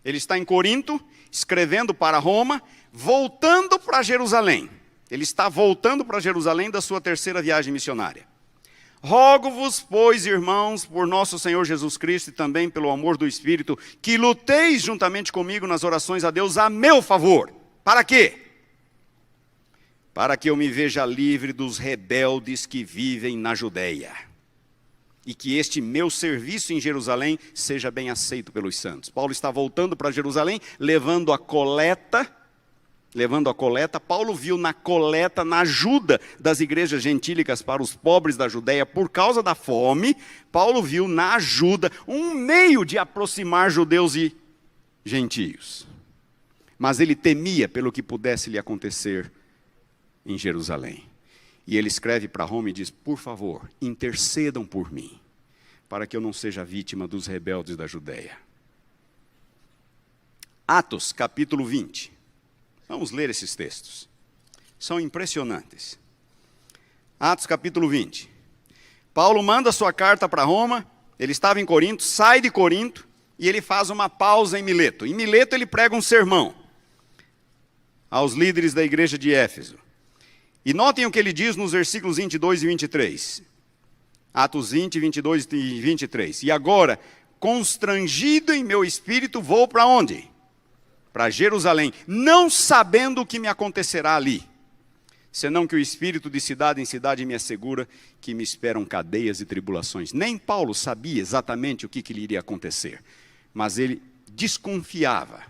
Ele está em Corinto, escrevendo para Roma, voltando para Jerusalém. Ele está voltando para Jerusalém da sua 3ª viagem missionária. Rogo-vos, pois, irmãos, por nosso Senhor Jesus Cristo e também pelo amor do Espírito, que luteis juntamente comigo nas orações a Deus a meu favor. Para quê? Para que eu me veja livre dos rebeldes que vivem na Judéia. E que este meu serviço em Jerusalém seja bem aceito pelos santos. Paulo está voltando para Jerusalém, levando a coleta. Paulo viu na coleta, na ajuda das igrejas gentílicas para os pobres da Judéia por causa da fome. Paulo viu na ajuda um meio de aproximar judeus e gentios. Mas ele temia pelo que pudesse lhe acontecer em Jerusalém. E ele escreve para Roma e diz, por favor, intercedam por mim, para que eu não seja vítima dos rebeldes da Judéia. Atos, capítulo 20. Vamos ler esses textos. São impressionantes. Atos, capítulo 20. Paulo manda sua carta para Roma, ele estava em Corinto, sai de Corinto, e ele faz uma pausa em Mileto. Em Mileto ele prega um sermão aos líderes da igreja de Éfeso. E notem o que ele diz nos versículos 22 e 23. Atos 20, 22 e 23. E agora, constrangido em meu espírito, vou para onde? Para Jerusalém, não sabendo o que me acontecerá ali. Senão que o espírito de cidade em cidade me assegura que me esperam cadeias e tribulações. Nem Paulo sabia exatamente o que lhe iria acontecer. Mas ele desconfiava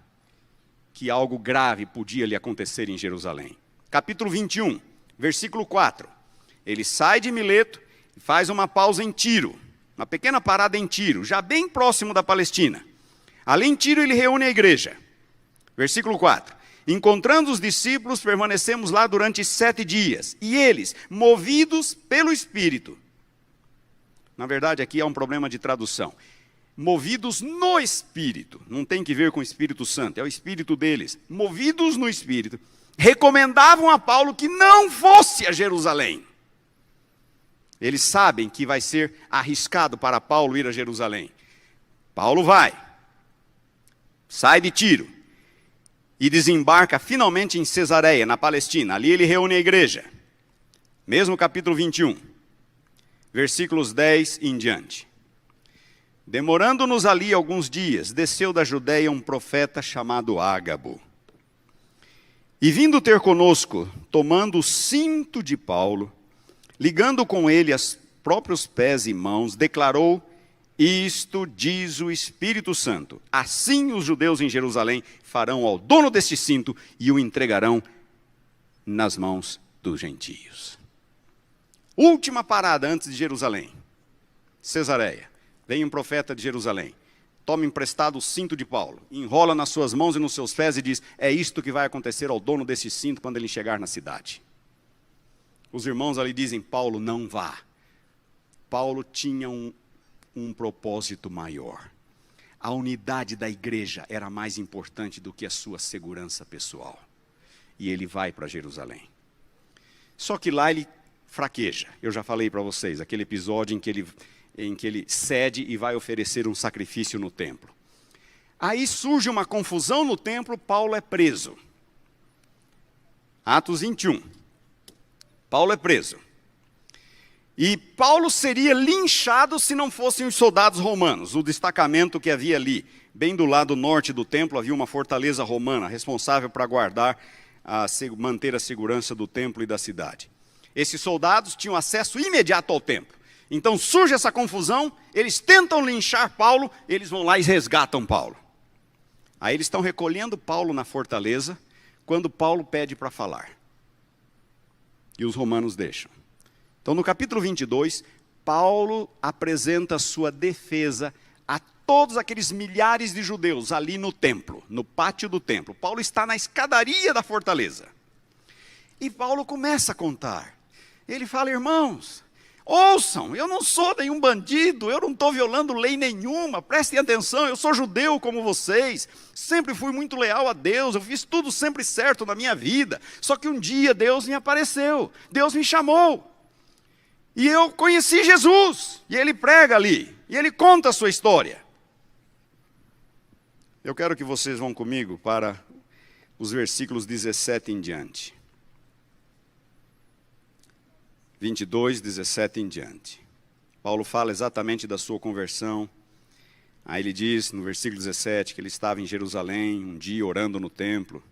que algo grave podia lhe acontecer em Jerusalém. Capítulo 21. Versículo 4, ele sai de Mileto e faz uma pausa em Tiro, uma pequena parada em Tiro, já bem próximo da Palestina. Ali em Tiro ele reúne a igreja. Versículo 4, encontrando os discípulos, permanecemos lá durante 7 dias, e eles, movidos pelo Espírito, na verdade aqui há um problema de tradução, movidos no Espírito, não tem que ver com o Espírito Santo, é o Espírito deles, movidos no Espírito, recomendavam a Paulo que não fosse a Jerusalém. Eles sabem que vai ser arriscado para Paulo ir a Jerusalém. Paulo vai, sai de Tiro e desembarca finalmente em Cesareia, na Palestina. Ali ele reúne a igreja. Mesmo capítulo 21, versículos 10 em diante. Demorando-nos ali alguns dias, desceu da Judéia um profeta chamado Ágabo. E vindo ter conosco, tomando o cinto de Paulo, ligando com ele os próprios pés e mãos, declarou: isto diz o Espírito Santo. Assim os judeus em Jerusalém farão ao dono deste cinto e o entregarão nas mãos dos gentios. Última parada antes de Jerusalém. Cesareia. Vem um profeta de Jerusalém. Toma emprestado o cinto de Paulo, enrola nas suas mãos e nos seus pés e diz: é isto que vai acontecer ao dono desse cinto quando ele chegar na cidade. Os irmãos ali dizem: Paulo, não vá. Paulo tinha um propósito maior. A unidade da igreja era mais importante do que a sua segurança pessoal. E ele vai para Jerusalém. Só que lá ele fraqueja. Eu já falei para vocês, aquele episódio em que ele cede e vai oferecer um sacrifício no templo. Aí surge uma confusão no templo, Paulo é preso. Atos 21. Paulo é preso. E Paulo seria linchado se não fossem os soldados romanos, o destacamento que havia ali. Bem do lado norte do templo havia uma fortaleza romana, responsável para manter a segurança do templo e da cidade. Esses soldados tinham acesso imediato ao templo. Então surge essa confusão, eles tentam linchar Paulo, eles vão lá e resgatam Paulo. Aí eles estão recolhendo Paulo na fortaleza, quando Paulo pede para falar. E os romanos deixam. Então no capítulo 22, Paulo apresenta sua defesa a todos aqueles milhares de judeus ali no templo, no pátio do templo. Paulo está na escadaria da fortaleza. E Paulo começa a contar. Ele fala: irmãos, ouçam, eu não sou nenhum bandido, eu não estou violando lei nenhuma, prestem atenção, eu sou judeu como vocês, sempre fui muito leal a Deus, eu fiz tudo sempre certo na minha vida, só que um dia Deus me apareceu, Deus me chamou, e eu conheci Jesus, e ele prega ali, e ele conta a sua história. Eu quero que vocês vão comigo para os versículos 17 em diante. 22, 17 em diante. Paulo fala exatamente da sua conversão. Aí ele diz no versículo 17 que ele estava em Jerusalém um dia orando no templo.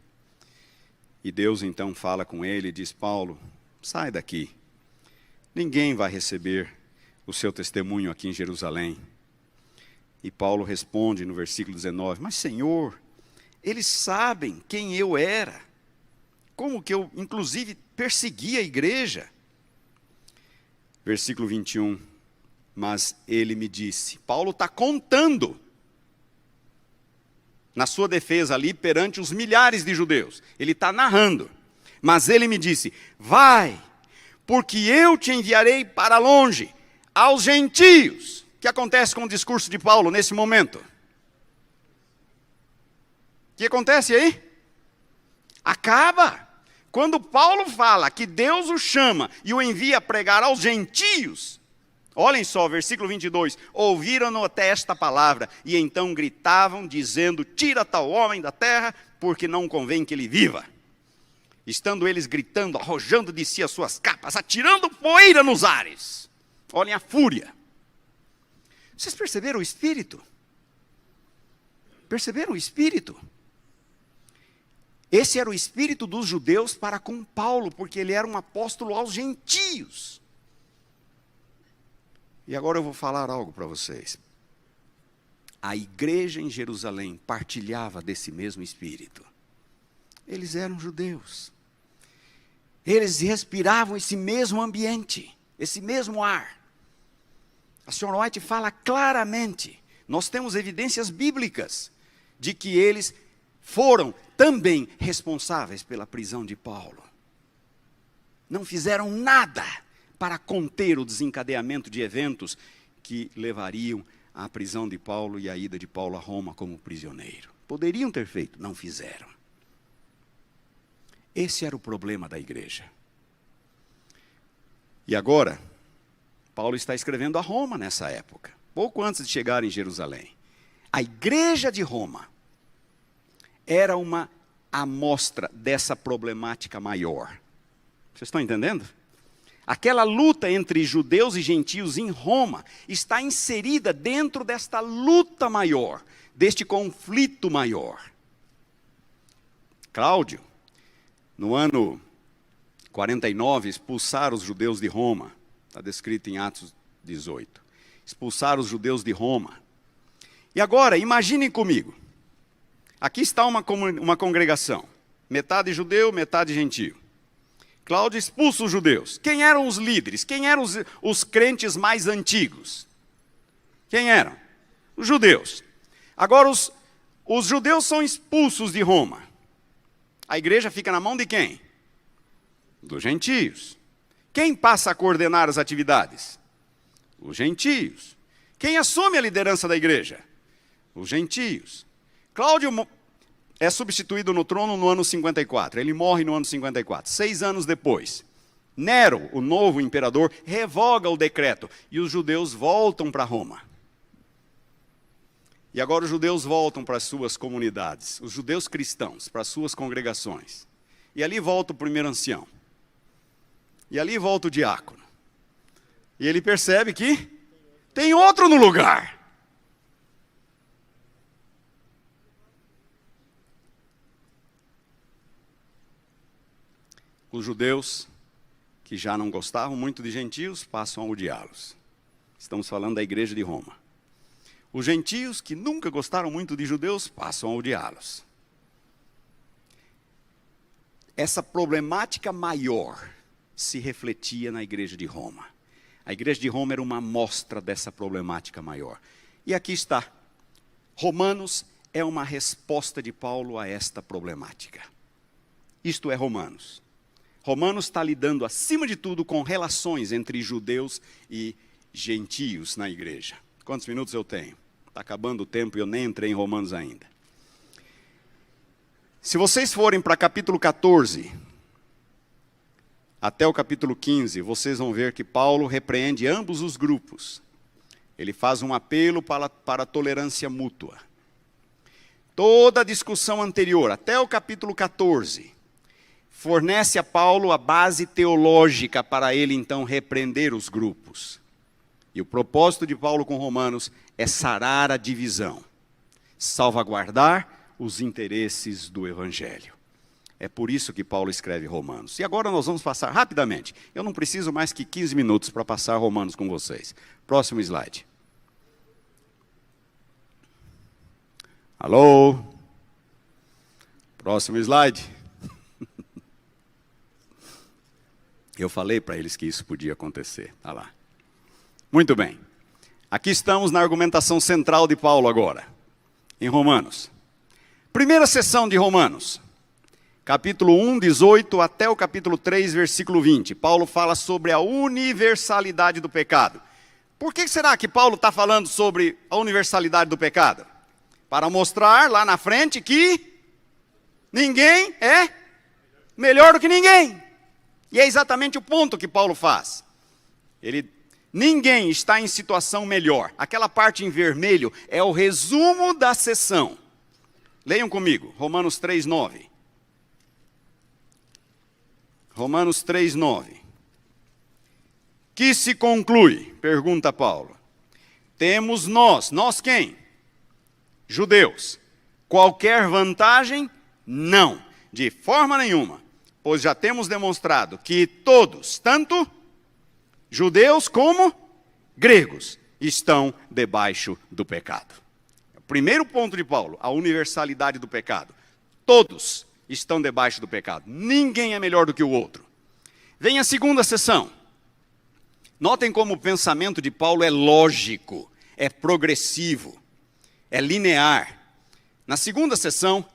E Deus então fala com ele e diz: Paulo, sai daqui. Ninguém vai receber o seu testemunho aqui em Jerusalém. E Paulo responde no versículo 19: mas Senhor, eles sabem quem eu era. Como que eu inclusive persegui a igreja. Versículo 21, mas ele me disse. Paulo está contando na sua defesa ali perante os milhares de judeus. Ele está narrando. Mas ele me disse: vai, porque eu te enviarei para longe, aos gentios. O que acontece com o discurso de Paulo nesse momento? O que acontece aí? Acaba. Quando Paulo fala que Deus o chama e o envia a pregar aos gentios, olhem só, versículo 22, ouviram-no até esta palavra, e então gritavam, dizendo: tira tal homem da terra, porque não convém que ele viva. Estando eles gritando, arrojando de si as suas capas, atirando poeira nos ares. Olhem a fúria. Vocês perceberam o espírito? Perceberam o espírito? Esse era o espírito dos judeus para com Paulo, porque ele era um apóstolo aos gentios. E agora eu vou falar algo para vocês. A igreja em Jerusalém partilhava desse mesmo espírito. Eles eram judeus. Eles respiravam esse mesmo ambiente, esse mesmo ar. A senhora White fala claramente, nós temos evidências bíblicas de que eles foram também responsáveis pela prisão de Paulo. Não fizeram nada para conter o desencadeamento de eventos que levariam à prisão de Paulo e à ida de Paulo a Roma como prisioneiro. Poderiam ter feito, não fizeram. Esse era o problema da igreja. E agora, Paulo está escrevendo a Roma nessa época, pouco antes de chegar em Jerusalém. A igreja de Roma era uma amostra dessa problemática maior. Vocês estão entendendo? Aquela luta entre judeus e gentios em Roma está inserida dentro desta luta maior, deste conflito maior. Cláudio no ano 49, expulsaram os judeus de Roma. Está descrito em Atos 18. Expulsaram os judeus de Roma. E agora, imaginem comigo. Aqui está uma congregação. Metade judeu, metade gentio. Cláudio expulsa os judeus. Quem eram os líderes? Quem eram os crentes mais antigos? Quem eram? Os judeus. Agora, os judeus são expulsos de Roma. A igreja fica na mão de quem? Dos gentios. Quem passa a coordenar as atividades? Os gentios. Quem assume a liderança da igreja? Os gentios. Cláudio é substituído no trono no ano 54. Ele morre no ano 54. 6 anos depois, Nero, o novo imperador, revoga o decreto. E os judeus voltam para Roma. E agora os judeus voltam para as suas comunidades. Os judeus cristãos, para as suas congregações. E ali volta o primeiro ancião. E ali volta o diácono. E ele percebe que tem outro no lugar. Os judeus, que já não gostavam muito de gentios, passam a odiá-los. Estamos falando da igreja de Roma. Os gentios, que nunca gostaram muito de judeus, passam a odiá-los. Essa problemática maior se refletia na igreja de Roma. A igreja de Roma era uma amostra dessa problemática maior. E aqui está. Romanos é uma resposta de Paulo a esta problemática. Isto é Romanos. Romanos está lidando, acima de tudo, com relações entre judeus e gentios na igreja. Quantos minutos eu tenho? Está acabando o tempo e eu nem entrei em Romanos ainda. Se vocês forem para capítulo 14, até o capítulo 15, vocês vão ver que Paulo repreende ambos os grupos. Ele faz um apelo para a tolerância mútua. Toda a discussão anterior, até o capítulo 14, fornece a Paulo a base teológica para ele então repreender os grupos. E o propósito de Paulo com Romanos é sarar a divisão, salvaguardar os interesses do Evangelho. É por isso que Paulo escreve Romanos. E agora nós vamos passar rapidamente. Eu não preciso mais que 15 minutos para passar Romanos com vocês. Próximo slide. Alô? Próximo slide. Eu falei para eles que isso podia acontecer. Tá lá. Muito bem. Aqui estamos na argumentação central de Paulo agora, em Romanos. Primeira seção de Romanos, capítulo 1, 18, até o capítulo 3, versículo 20. Paulo fala sobre a universalidade do pecado. Por que será que Paulo está falando sobre a universalidade do pecado? Para mostrar lá na frente que ninguém é melhor do que ninguém. E é exatamente o ponto que Paulo faz. Ninguém está em situação melhor. Aquela parte em vermelho é o resumo da sessão. Leiam comigo, Romanos 3:9. Romanos 3:9. Que se conclui? Pergunta Paulo. Temos nós quem? Judeus. Qualquer vantagem? Não, de forma nenhuma. Pois já temos demonstrado que todos, tanto judeus como gregos, estão debaixo do pecado. Primeiro ponto de Paulo, a universalidade do pecado. Todos estão debaixo do pecado. Ninguém é melhor do que o outro. Vem a segunda seção. Notem como o pensamento de Paulo é lógico, é progressivo, é linear. Na segunda seção,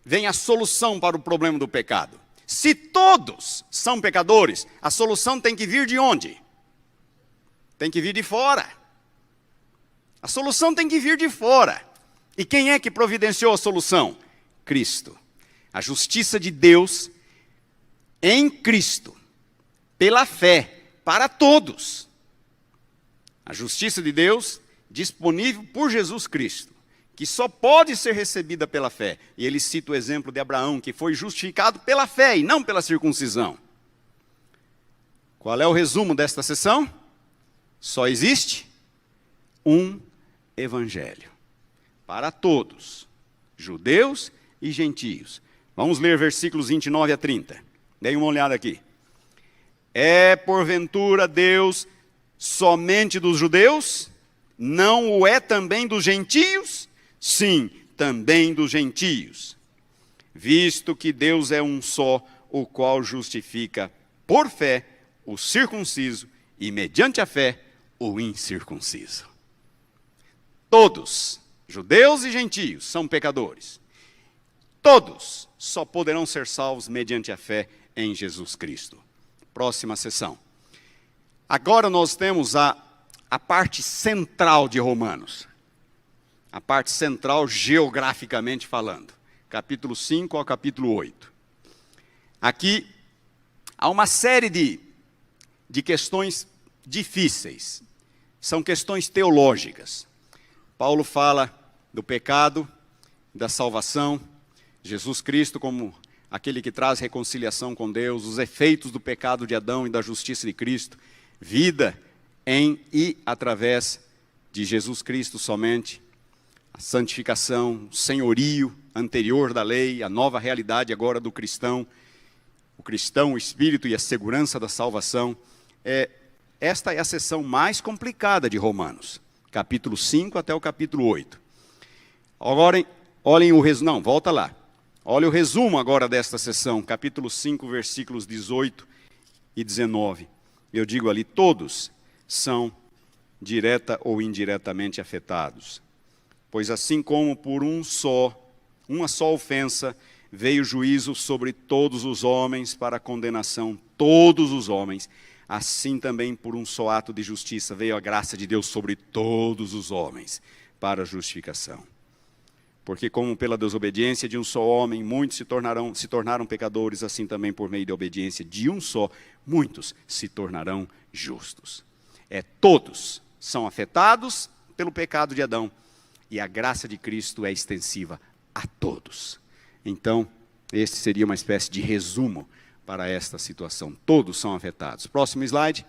vem a solução para o problema do pecado. Se todos são pecadores, a solução tem que vir de onde? Tem que vir de fora. A solução tem que vir de fora. E quem é que providenciou a solução? Cristo. A justiça de Deus em Cristo, pela fé, para todos. A justiça de Deus disponível por Jesus Cristo, que só pode ser recebida pela fé. E ele cita o exemplo de Abraão, que foi justificado pela fé e não pela circuncisão. Qual é o resumo desta sessão? Só existe um evangelho para todos, judeus e gentios. Vamos ler versículos 29 a 30. Deem uma olhada aqui. É porventura Deus somente dos judeus? Não o é também dos gentios? Sim, também dos gentios. Visto que Deus é um só, o qual justifica por fé o circunciso e mediante a fé o incircunciso. Todos, judeus e gentios, são pecadores. Todos só poderão ser salvos mediante a fé em Jesus Cristo. Próxima sessão. Agora nós temos a parte central de Romanos. A parte central geograficamente falando. Capítulo 5 ao capítulo 8. Aqui há uma série de questões difíceis. São questões teológicas. Paulo fala do pecado, da salvação, Jesus Cristo como aquele que traz reconciliação com Deus, os efeitos do pecado de Adão e da justiça de Cristo, vida em e através de Jesus Cristo somente, a santificação, o senhorio anterior da lei, a nova realidade agora do cristão, o espírito e a segurança da salvação. Esta é a seção mais complicada de Romanos, capítulo 5 até o capítulo 8. Agora, olhem o resumo, não, volta lá. Olha o resumo agora desta sessão, capítulo 5, versículos 18 e 19. Eu digo ali, todos são direta ou indiretamente afetados. Pois assim como por uma só ofensa, veio o juízo sobre todos os homens para a condenação, todos os homens, assim também por um só ato de justiça veio a graça de Deus sobre todos os homens para a justificação. Porque como pela desobediência de um só homem, muitos se tornaram pecadores, assim também por meio da obediência de um só, muitos se tornarão justos. Todos são afetados pelo pecado de Adão, e a graça de Cristo é extensiva a todos. Então, este seria uma espécie de resumo para esta situação. Todos são afetados. Próximo slide.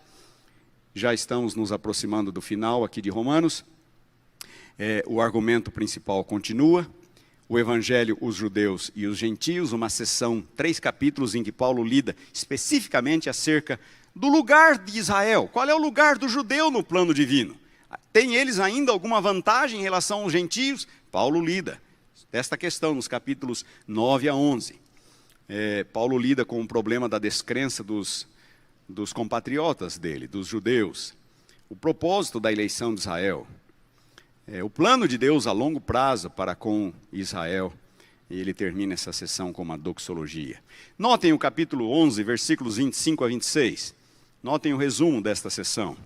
Já estamos nos aproximando do final aqui de Romanos. O argumento principal continua. O Evangelho, os judeus e os gentios, uma sessão, 3 capítulos em que Paulo lida especificamente acerca do lugar de Israel. Qual é o lugar do judeu no plano divino? Tem eles ainda alguma vantagem em relação aos gentios? Paulo lida desta questão nos capítulos 9 a 11. Paulo lida com o problema da descrença dos compatriotas dele, dos judeus. O propósito da eleição de Israel. O plano de Deus a longo prazo para com Israel. E ele termina essa sessão com uma doxologia. Notem o capítulo 11, versículos 25 a 26. Notem o resumo desta sessão.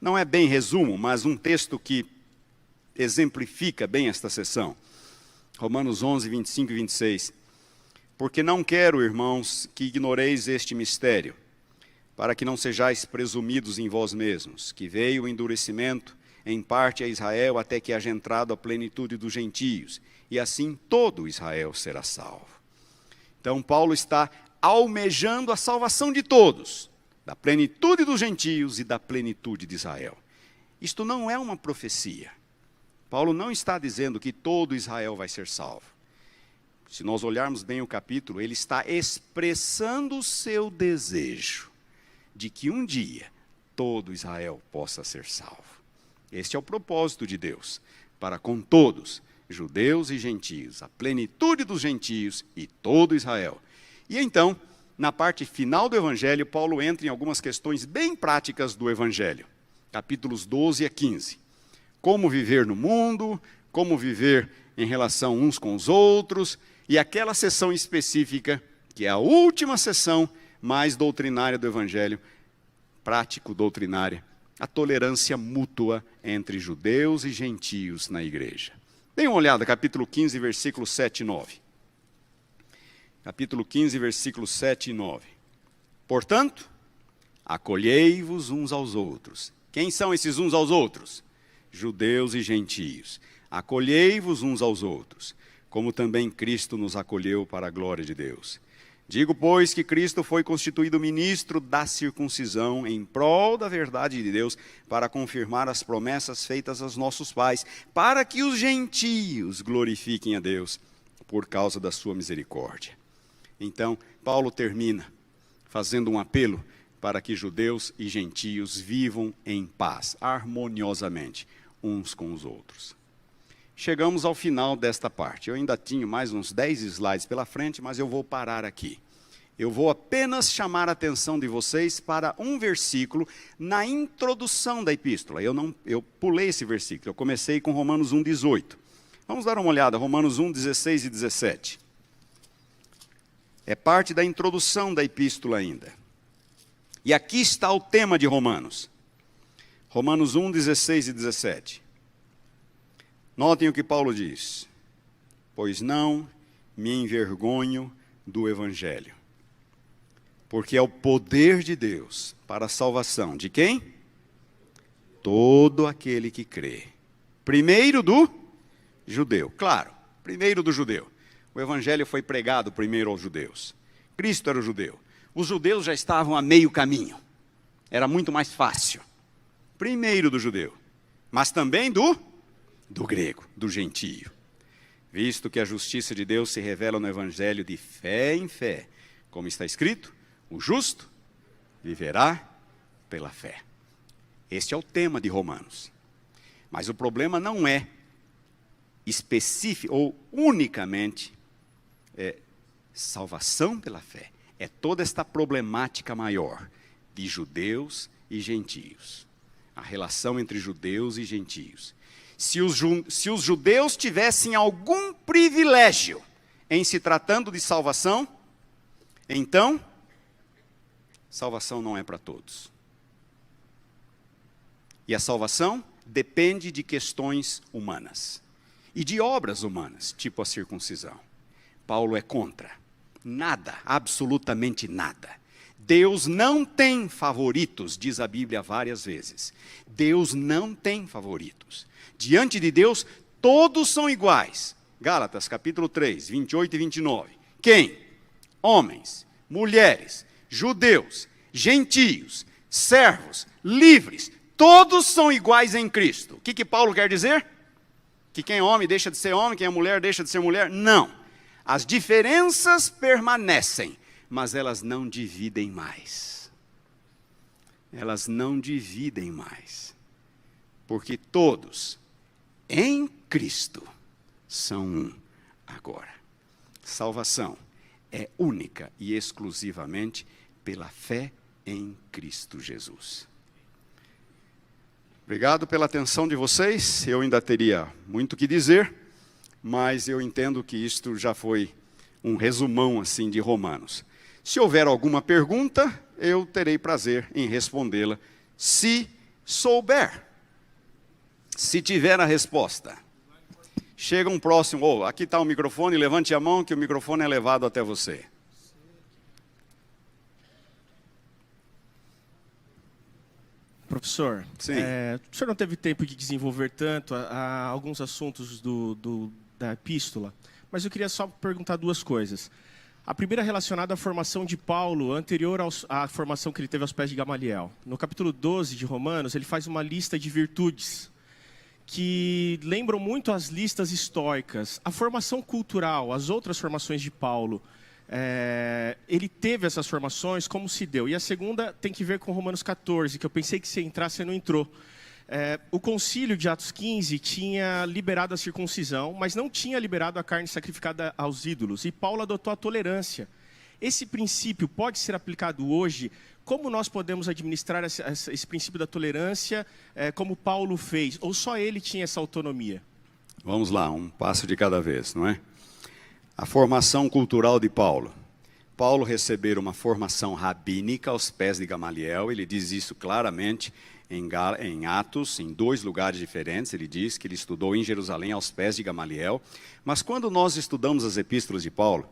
Não é bem resumo, mas um texto que exemplifica bem esta sessão. Romanos 11, 25 e 26. Porque não quero, irmãos, que ignoreis este mistério, para que não sejais presumidos em vós mesmos, que veio o endurecimento em parte a Israel, até que haja entrado a plenitude dos gentios, e assim todo Israel será salvo. Então Paulo está almejando a salvação de todos, da plenitude dos gentios e da plenitude de Israel. Isto não é uma profecia. Paulo não está dizendo que todo Israel vai ser salvo. Se nós olharmos bem o capítulo, ele está expressando o seu desejo de que um dia todo Israel possa ser salvo. Este é o propósito de Deus, para com todos, judeus e gentios, a plenitude dos gentios e todo Israel. E então, na parte final do Evangelho, Paulo entra em algumas questões bem práticas do Evangelho. Capítulos 12 a 15. Como viver no mundo, como viver em relação uns com os outros, e aquela sessão específica, que é a última sessão mais doutrinária do Evangelho, prático-doutrinária, a tolerância mútua entre judeus e gentios na igreja. Dêem uma olhada, capítulo 15, versículos 7 e 9. Capítulo 15, versículos 7 e 9. Portanto, acolhei-vos uns aos outros. Quem são esses uns aos outros? Judeus e gentios. Acolhei-vos uns aos outros, como também Cristo nos acolheu para a glória de Deus. Digo, pois, que Cristo foi constituído ministro da circuncisão em prol da verdade de Deus, para confirmar as promessas feitas aos nossos pais, para que os gentios glorifiquem a Deus por causa da sua misericórdia. Então, Paulo termina fazendo um apelo para que judeus e gentios vivam em paz, harmoniosamente, uns com os outros. Chegamos ao final desta parte. Eu ainda tinha mais uns 10 slides pela frente, mas eu vou parar aqui. Eu vou apenas chamar a atenção de vocês para um versículo na introdução da epístola. Eu pulei esse versículo, eu comecei com Romanos 1,18. Vamos dar uma olhada, Romanos 1,16 e 17. É parte da introdução da epístola ainda. E aqui está o tema de Romanos. Romanos 1,16 e 17. Notem o que Paulo diz. Pois não me envergonho do Evangelho, porque é o poder de Deus para a salvação. De quem? Todo aquele que crê. Primeiro do judeu, claro, primeiro do judeu. O Evangelho foi pregado primeiro aos judeus. Cristo era o judeu. Os judeus já estavam a meio caminho. Era muito mais fácil. Primeiro do judeu, mas também do grego, do gentio. Visto que a justiça de Deus se revela no Evangelho de fé em fé, como está escrito, o justo viverá pela fé. Este é o tema de Romanos. Mas o problema não é específico ou unicamente salvação pela fé. É toda esta problemática maior de judeus e gentios. A relação entre judeus e gentios. Se os judeus tivessem algum privilégio em se tratando de salvação, então, salvação não é para todos. E a salvação depende de questões humanas e de obras humanas, tipo a circuncisão. Paulo é contra. Nada, absolutamente nada. Deus não tem favoritos, diz a Bíblia várias vezes. Deus não tem favoritos. Diante de Deus, todos são iguais. Gálatas, capítulo 3, 28 e 29. Quem? Homens, mulheres, judeus, gentios, servos, livres, todos são iguais em Cristo. O que Paulo quer dizer? Que quem é homem deixa de ser homem, quem é mulher deixa de ser mulher? Não. As diferenças permanecem, mas elas não dividem mais. Elas não dividem mais. Porque todos, em Cristo, são um agora. Salvação é única e exclusivamente pela fé em Cristo Jesus. Obrigado pela atenção de vocês. Eu ainda teria muito o que dizer, mas eu entendo que isto já foi um resumão assim de Romanos. Se houver alguma pergunta, eu terei prazer em respondê-la, se souber. Se tiver a resposta. Chega um próximo, aqui está o microfone, levante a mão que o microfone é levado até você. Professor, Sim. O senhor não teve tempo de desenvolver tanto alguns assuntos da epístola, mas eu queria só perguntar duas coisas. A primeira relacionada à formação de Paulo, anterior à formação que ele teve aos pés de Gamaliel. No capítulo 12 de Romanos, ele faz uma lista de virtudes que lembram muito as listas estoicas. A formação cultural, as outras formações de Paulo, ele teve essas formações, como se deu? E a segunda tem que ver com Romanos 14, que eu pensei que você entrasse, você não entrou. O concílio de Atos 15 tinha liberado a circuncisão, mas não tinha liberado a carne sacrificada aos ídolos. E Paulo adotou a tolerância. Esse princípio pode ser aplicado hoje? Como nós podemos administrar esse princípio da tolerância, como Paulo fez? Ou só ele tinha essa autonomia? Vamos lá, um passo de cada vez, não é? A formação cultural de Paulo. Paulo recebeu uma formação rabínica aos pés de Gamaliel, ele diz isso claramente em Atos, em 2 lugares diferentes. Ele diz que ele estudou em Jerusalém aos pés de Gamaliel. Mas quando nós estudamos as epístolas de Paulo,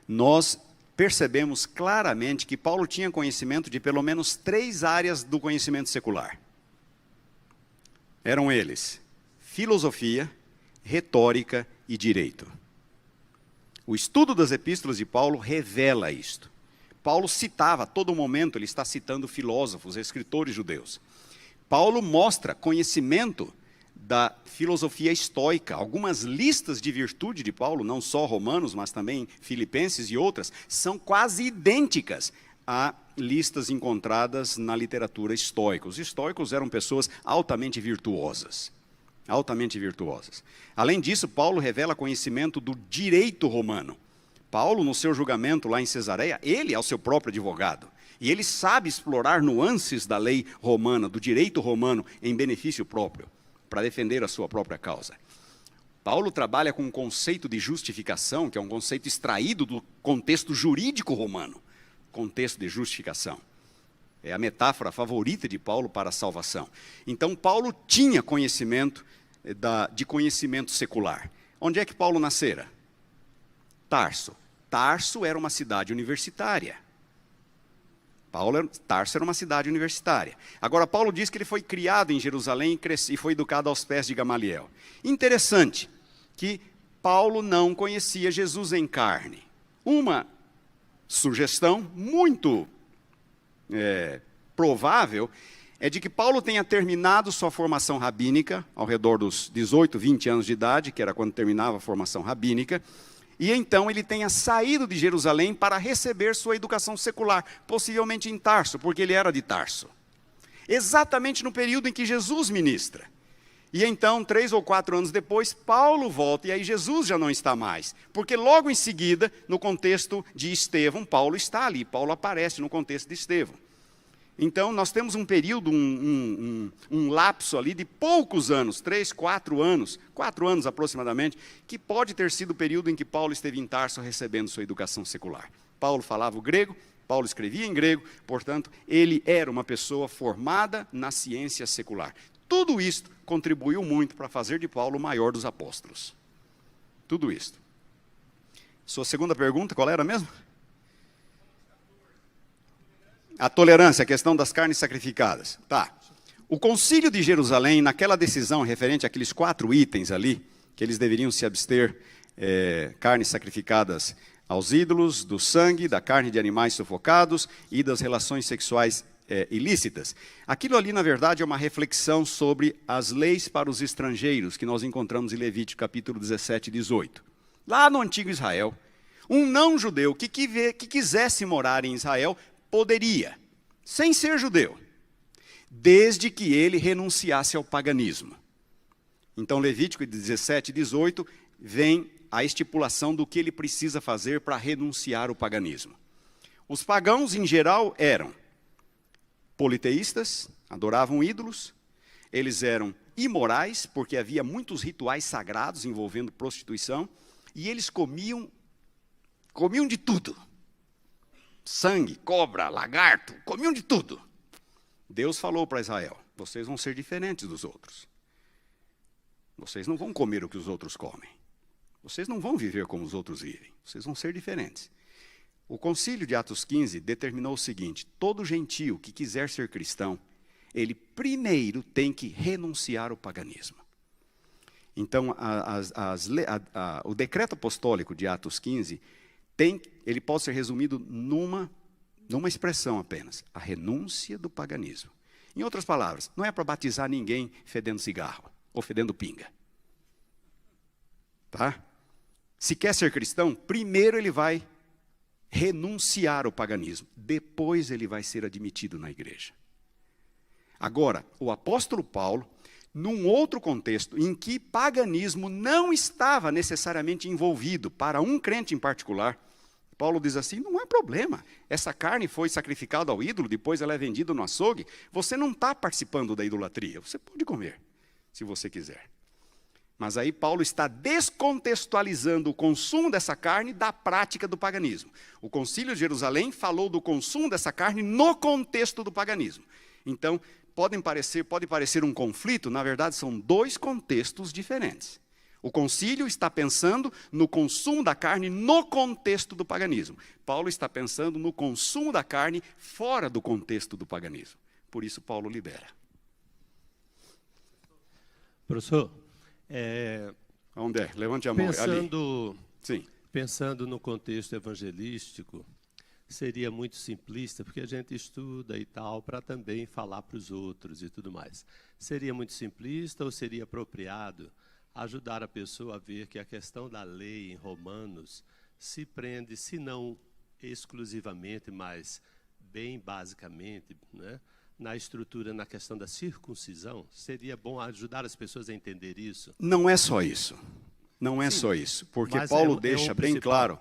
nós percebemos claramente que Paulo tinha conhecimento de pelo menos 3 áreas do conhecimento secular. Eram eles: filosofia, retórica e direito. O estudo das epístolas de Paulo revela isto. Paulo citava, a todo momento ele está citando filósofos, escritores judeus. Paulo mostra conhecimento da filosofia estoica. Algumas listas de virtude de Paulo, não só Romanos, mas também Filipenses e outras, são quase idênticas a listas encontradas na literatura estoica. Os estoicos eram pessoas altamente virtuosas. Altamente virtuosas. Além disso, Paulo revela conhecimento do direito romano. Paulo, no seu julgamento lá em Cesareia, ele é o seu próprio advogado. E ele sabe explorar nuances da lei romana, do direito romano, em benefício próprio, para defender a sua própria causa. Paulo trabalha com um conceito de justificação, que é um conceito extraído do contexto jurídico romano. Contexto de justificação. É a metáfora favorita de Paulo para a salvação. Então, Paulo tinha conhecimento de conhecimento secular. Onde é que Paulo nascera? Tarso. Tarso era uma cidade universitária. Tarso era uma cidade universitária. Agora, Paulo diz que ele foi criado em Jerusalém e foi educado aos pés de Gamaliel. Interessante que Paulo não conhecia Jesus em carne. Uma sugestão muito provável é de que Paulo tenha terminado sua formação rabínica, ao redor dos 18, 20 anos de idade, que era quando terminava a formação rabínica, e então ele tenha saído de Jerusalém para receber sua educação secular, possivelmente em Tarso, porque ele era de Tarso. Exatamente no período em que Jesus ministra. E então, 3 ou 4 anos depois, Paulo volta, e aí Jesus já não está mais. Porque logo em seguida, no contexto de Estevão, Paulo está ali, Paulo aparece no contexto de Estevão. Então, nós temos um período, um lapso ali de poucos anos, 3, 4 anos, 4 anos aproximadamente, que pode ter sido o período em que Paulo esteve em Tarso recebendo sua educação secular. Paulo falava o grego, Paulo escrevia em grego, portanto, ele era uma pessoa formada na ciência secular. Tudo isto contribuiu muito para fazer de Paulo o maior dos apóstolos. Tudo isto. Sua segunda pergunta, qual era mesmo? A tolerância, a questão das carnes sacrificadas. Tá. O concílio de Jerusalém, naquela decisão referente àqueles 4 itens ali, que eles deveriam se abster carnes sacrificadas aos ídolos, do sangue, da carne de animais sufocados e das relações sexuais ilícitas. Aquilo ali, na verdade, é uma reflexão sobre as leis para os estrangeiros, que nós encontramos em Levítico capítulo 17 e 18. Lá no antigo Israel, um não-judeu que quisesse morar em Israel, poderia, sem ser judeu, desde que ele renunciasse ao paganismo. Então, Levítico 17 e 18 vem a estipulação do que ele precisa fazer para renunciar ao paganismo. Os pagãos, em geral, eram politeístas, adoravam ídolos, eles eram imorais, porque havia muitos rituais sagrados envolvendo prostituição, e eles comiam de tudo. Sangue, cobra, lagarto, comiam de tudo. Deus falou para Israel, vocês vão ser diferentes dos outros. Vocês não vão comer o que os outros comem. Vocês não vão viver como os outros vivem. Vocês vão ser diferentes. O concílio de Atos 15 determinou o seguinte, todo gentio que quiser ser cristão, ele primeiro tem que renunciar ao paganismo. Então, o decreto apostólico de Atos 15, ele pode ser resumido numa expressão apenas, a renúncia do paganismo. Em outras palavras, não é para batizar ninguém fedendo cigarro ou fedendo pinga. Tá? Se quer ser cristão, primeiro ele vai renunciar ao paganismo, depois ele vai ser admitido na igreja. Agora, o apóstolo Paulo, num outro contexto, em que paganismo não estava necessariamente envolvido para um crente em particular, Paulo diz assim, não é problema, essa carne foi sacrificada ao ídolo, depois ela é vendida no açougue, você não está participando da idolatria, você pode comer, se você quiser. Mas aí Paulo está descontextualizando o consumo dessa carne da prática do paganismo. O concílio de Jerusalém falou do consumo dessa carne no contexto do paganismo. Então, pode parecer um conflito, na verdade são 2 contextos diferentes. O concílio está pensando no consumo da carne no contexto do paganismo. Paulo está pensando no consumo da carne fora do contexto do paganismo. Por isso Paulo libera. Professor, onde é? Levante a mão. Ali. Sim. Pensando no contexto evangelístico, seria muito simplista, porque a gente estuda e tal, para também falar para os outros e tudo mais. Seria muito simplista ou seria apropriado ajudar a pessoa a ver que a questão da lei em Romanos se prende, se não exclusivamente, mas bem basicamente, né, na estrutura, na questão da circuncisão? Seria bom ajudar as pessoas a entender isso? Não é só isso. Não é só isso, porque Paulo deixa bem claro,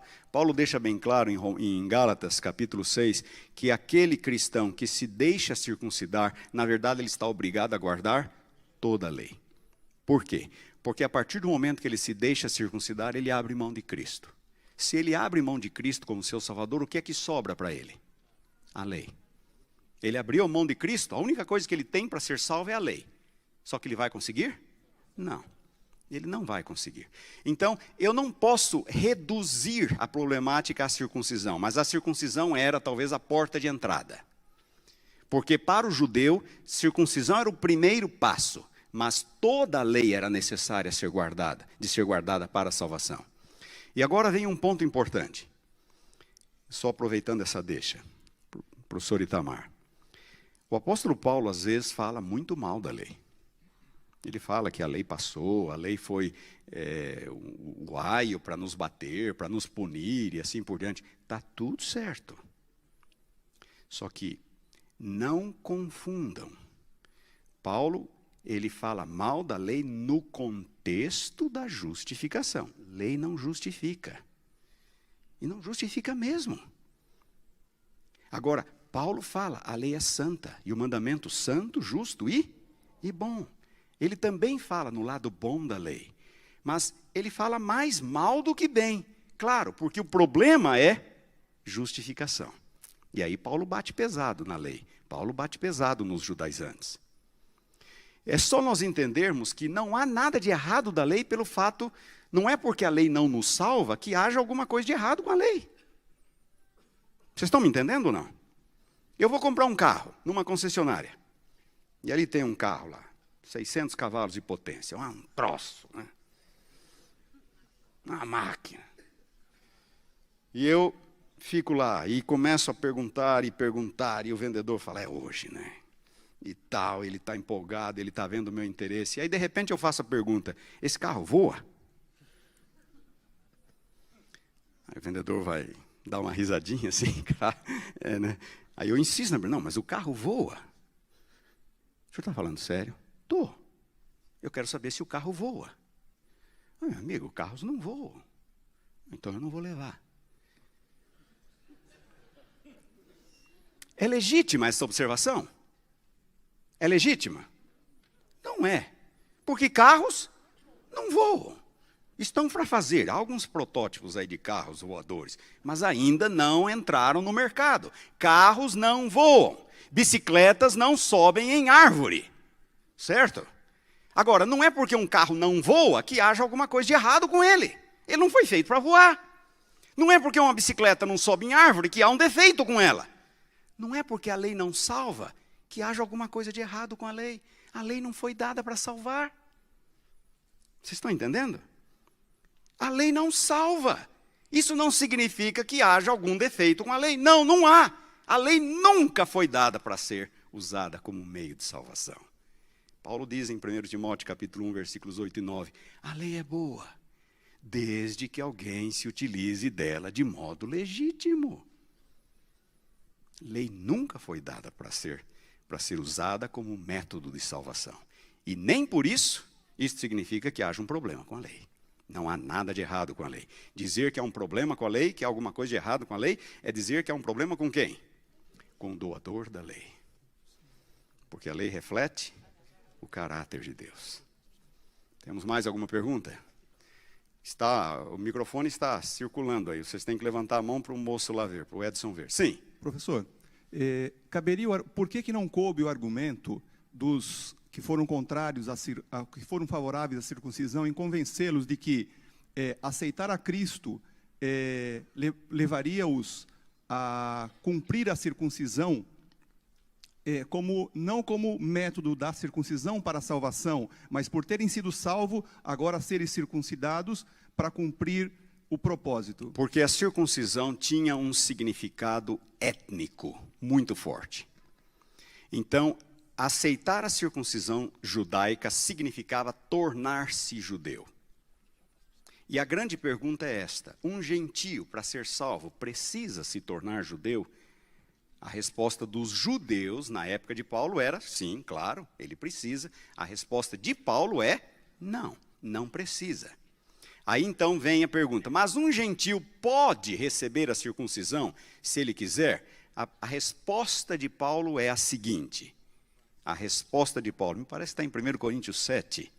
em Gálatas, capítulo 6, que aquele cristão que se deixa circuncidar, na verdade ele está obrigado a guardar toda a lei. Por quê? Porque a partir do momento que ele se deixa circuncidar, ele abre mão de Cristo. Se ele abre mão de Cristo como seu Salvador, o que é que sobra para ele? A lei. Ele abriu mão de Cristo, a única coisa que ele tem para ser salvo é a lei. Só que ele vai conseguir? Não. Ele não vai conseguir. Então, eu não posso reduzir a problemática à circuncisão, mas a circuncisão era talvez a porta de entrada. Porque para o judeu, circuncisão era o primeiro passo, mas toda a lei era necessária ser guardada para a salvação. E agora vem um ponto importante. Só aproveitando essa deixa, professor Itamar. O apóstolo Paulo, às vezes, fala muito mal da lei. Ele fala que a lei passou, a lei foi o aio para nos bater, para nos punir e assim por diante. Está tudo certo. Só que não confundam. Paulo, ele fala mal da lei no contexto da justificação. Lei não justifica. E não justifica mesmo. Agora, Paulo fala, a lei é santa, e o mandamento santo, justo e bom. Ele também fala no lado bom da lei, mas ele fala mais mal do que bem. Claro, porque o problema é justificação. E aí Paulo bate pesado na lei, Paulo bate pesado nos judaizantes. É só nós entendermos que não há nada de errado da lei pelo fato, não é porque a lei não nos salva que haja alguma coisa de errado com a lei. Vocês estão me entendendo ou não? Eu vou comprar um carro numa concessionária, e ali tem um carro lá. 600 cavalos de potência, um troço, né? Uma máquina. E eu fico lá e começo a perguntar, e o vendedor fala, é hoje, né? E tal, ele está empolgado, ele está vendo o meu interesse. E aí, de repente, eu faço a pergunta, esse carro voa? Aí o vendedor vai dar uma risadinha assim, né? Aí eu insisto, não, mas o carro voa. O senhor está falando sério? Estou. Eu quero saber se o carro voa. Meu amigo, carros não voam. Então eu não vou levar. É legítima essa observação? É legítima? Não é. Porque carros não voam. Estão para fazer alguns protótipos aí de carros voadores, mas ainda não entraram no mercado. Carros não voam. Bicicletas não sobem em árvore. Certo? Agora, não é porque um carro não voa que haja alguma coisa de errado com ele. Ele não foi feito para voar. Não é porque uma bicicleta não sobe em árvore que há um defeito com ela. Não é porque a lei não salva que haja alguma coisa de errado com a lei. A lei não foi dada para salvar. Vocês estão entendendo? A lei não salva. Isso não significa que haja algum defeito com a lei. Não, não há. A lei nunca foi dada para ser usada como meio de salvação. Paulo diz em 1 Timóteo, capítulo 1, versículos 8 e 9, a lei é boa, desde que alguém se utilize dela de modo legítimo. Lei nunca foi dada para ser usada como método de salvação. E nem por isso significa que haja um problema com a lei. Não há nada de errado com a lei. Dizer que há um problema com a lei, que há alguma coisa de errado com a lei, é dizer que há um problema com quem? Com o doador da lei. Porque a lei reflete o caráter de Deus. Temos mais alguma pergunta? O microfone está circulando aí. Vocês têm que levantar a mão para o moço lá ver, para o Edson ver. Sim. Professor, por que não coube o argumento dos que foram contrários, que foram favoráveis à circuncisão, em convencê-los de que aceitar a Cristo levaria-os a cumprir a circuncisão, não como método da circuncisão para a salvação, mas por terem sido salvos, agora serem circuncidados para cumprir o propósito. Porque a circuncisão tinha um significado étnico muito forte. Então, aceitar a circuncisão judaica significava tornar-se judeu. E a grande pergunta é esta: um gentio, para ser salvo, precisa se tornar judeu? A resposta dos judeus, na época de Paulo, era sim, claro, ele precisa. A resposta de Paulo é não, não precisa. Aí então vem a pergunta: mas um gentio pode receber a circuncisão se ele quiser? A resposta de Paulo é a seguinte. A resposta de Paulo, me parece que está em 1 Coríntios 7.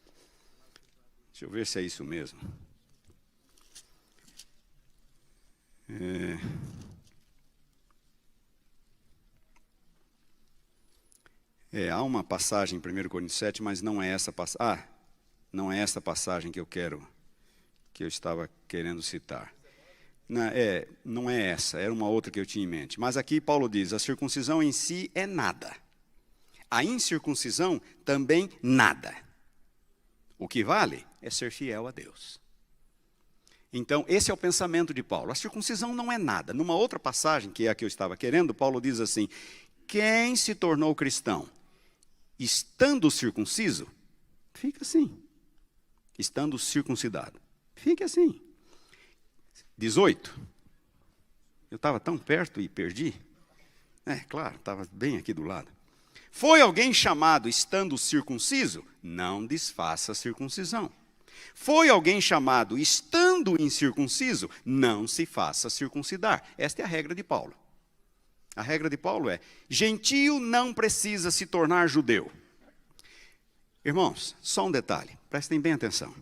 Deixa eu ver se é isso mesmo. Há uma passagem em 1 Coríntios 7, mas não é essa passagem. Não é essa passagem que eu estava querendo citar. Não é essa, era uma outra que eu tinha em mente. Mas aqui Paulo diz: a circuncisão em si é nada. A incircuncisão também nada. O que vale é ser fiel a Deus. Então, esse é o pensamento de Paulo. A circuncisão não é nada. Numa outra passagem, que é a que eu estava querendo, Paulo diz assim: quem se tornou cristão estando circunciso, fica assim. Estando circuncidado, fique assim. 18. Eu estava tão perto e perdi. Claro, estava bem aqui do lado. Foi alguém chamado estando circunciso? Não desfaça a circuncisão. Foi alguém chamado estando incircunciso? Não se faça circuncidar. Esta é a regra de Paulo. A regra de Paulo é: gentio não precisa se tornar judeu. Irmãos, só um detalhe, prestem bem atenção.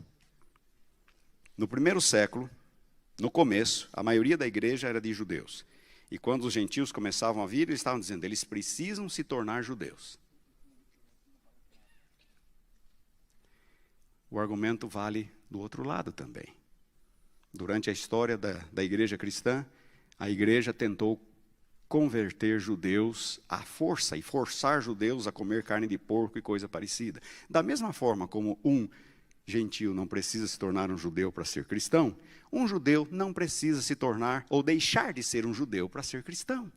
No primeiro século, no começo, a maioria da igreja era de judeus. E quando os gentios começavam a vir, eles estavam dizendo: eles precisam se tornar judeus. O argumento vale do outro lado também. Durante a história da igreja cristã, a igreja tentou converter judeus à força e forçar judeus a comer carne de porco e coisa parecida. Da mesma forma como um gentio não precisa se tornar um judeu para ser cristão, um judeu não precisa se tornar ou deixar de ser um judeu para ser cristão.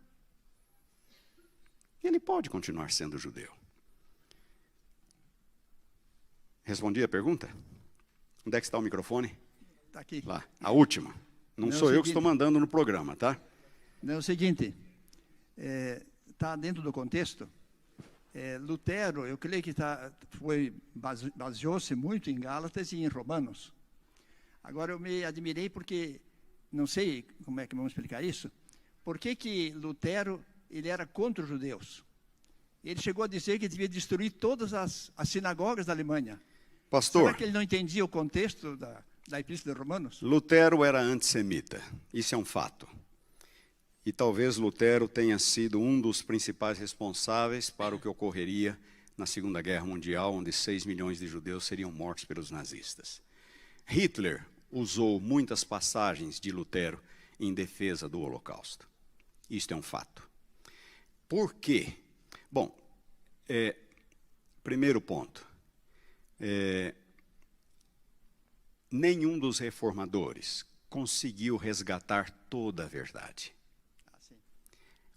Ele pode continuar sendo judeu. Respondi a pergunta? Onde é que está o microfone? Está aqui. Lá, a última. Não sou eu que estou mandando no programa, tá? Não, é o seguinte, está dentro do contexto. Lutero, eu creio que baseou-se muito em Gálatas e em Romanos. Agora, eu me admirei porque, não sei como é que vamos explicar isso, por que Lutero ele era contra os judeus? Ele chegou a dizer que devia destruir todas as sinagogas da Alemanha. Pastor, será que ele não entendia o contexto da Epístola de Romanos? Lutero era antissemita, isso é um fato. E talvez Lutero tenha sido um dos principais responsáveis para o que ocorreria na Segunda Guerra Mundial, onde 6 milhões de judeus seriam mortos pelos nazistas. Hitler usou muitas passagens de Lutero em defesa do Holocausto. Isto é um fato. Por quê? Bom, primeiro ponto. Nenhum dos reformadores conseguiu resgatar toda a verdade.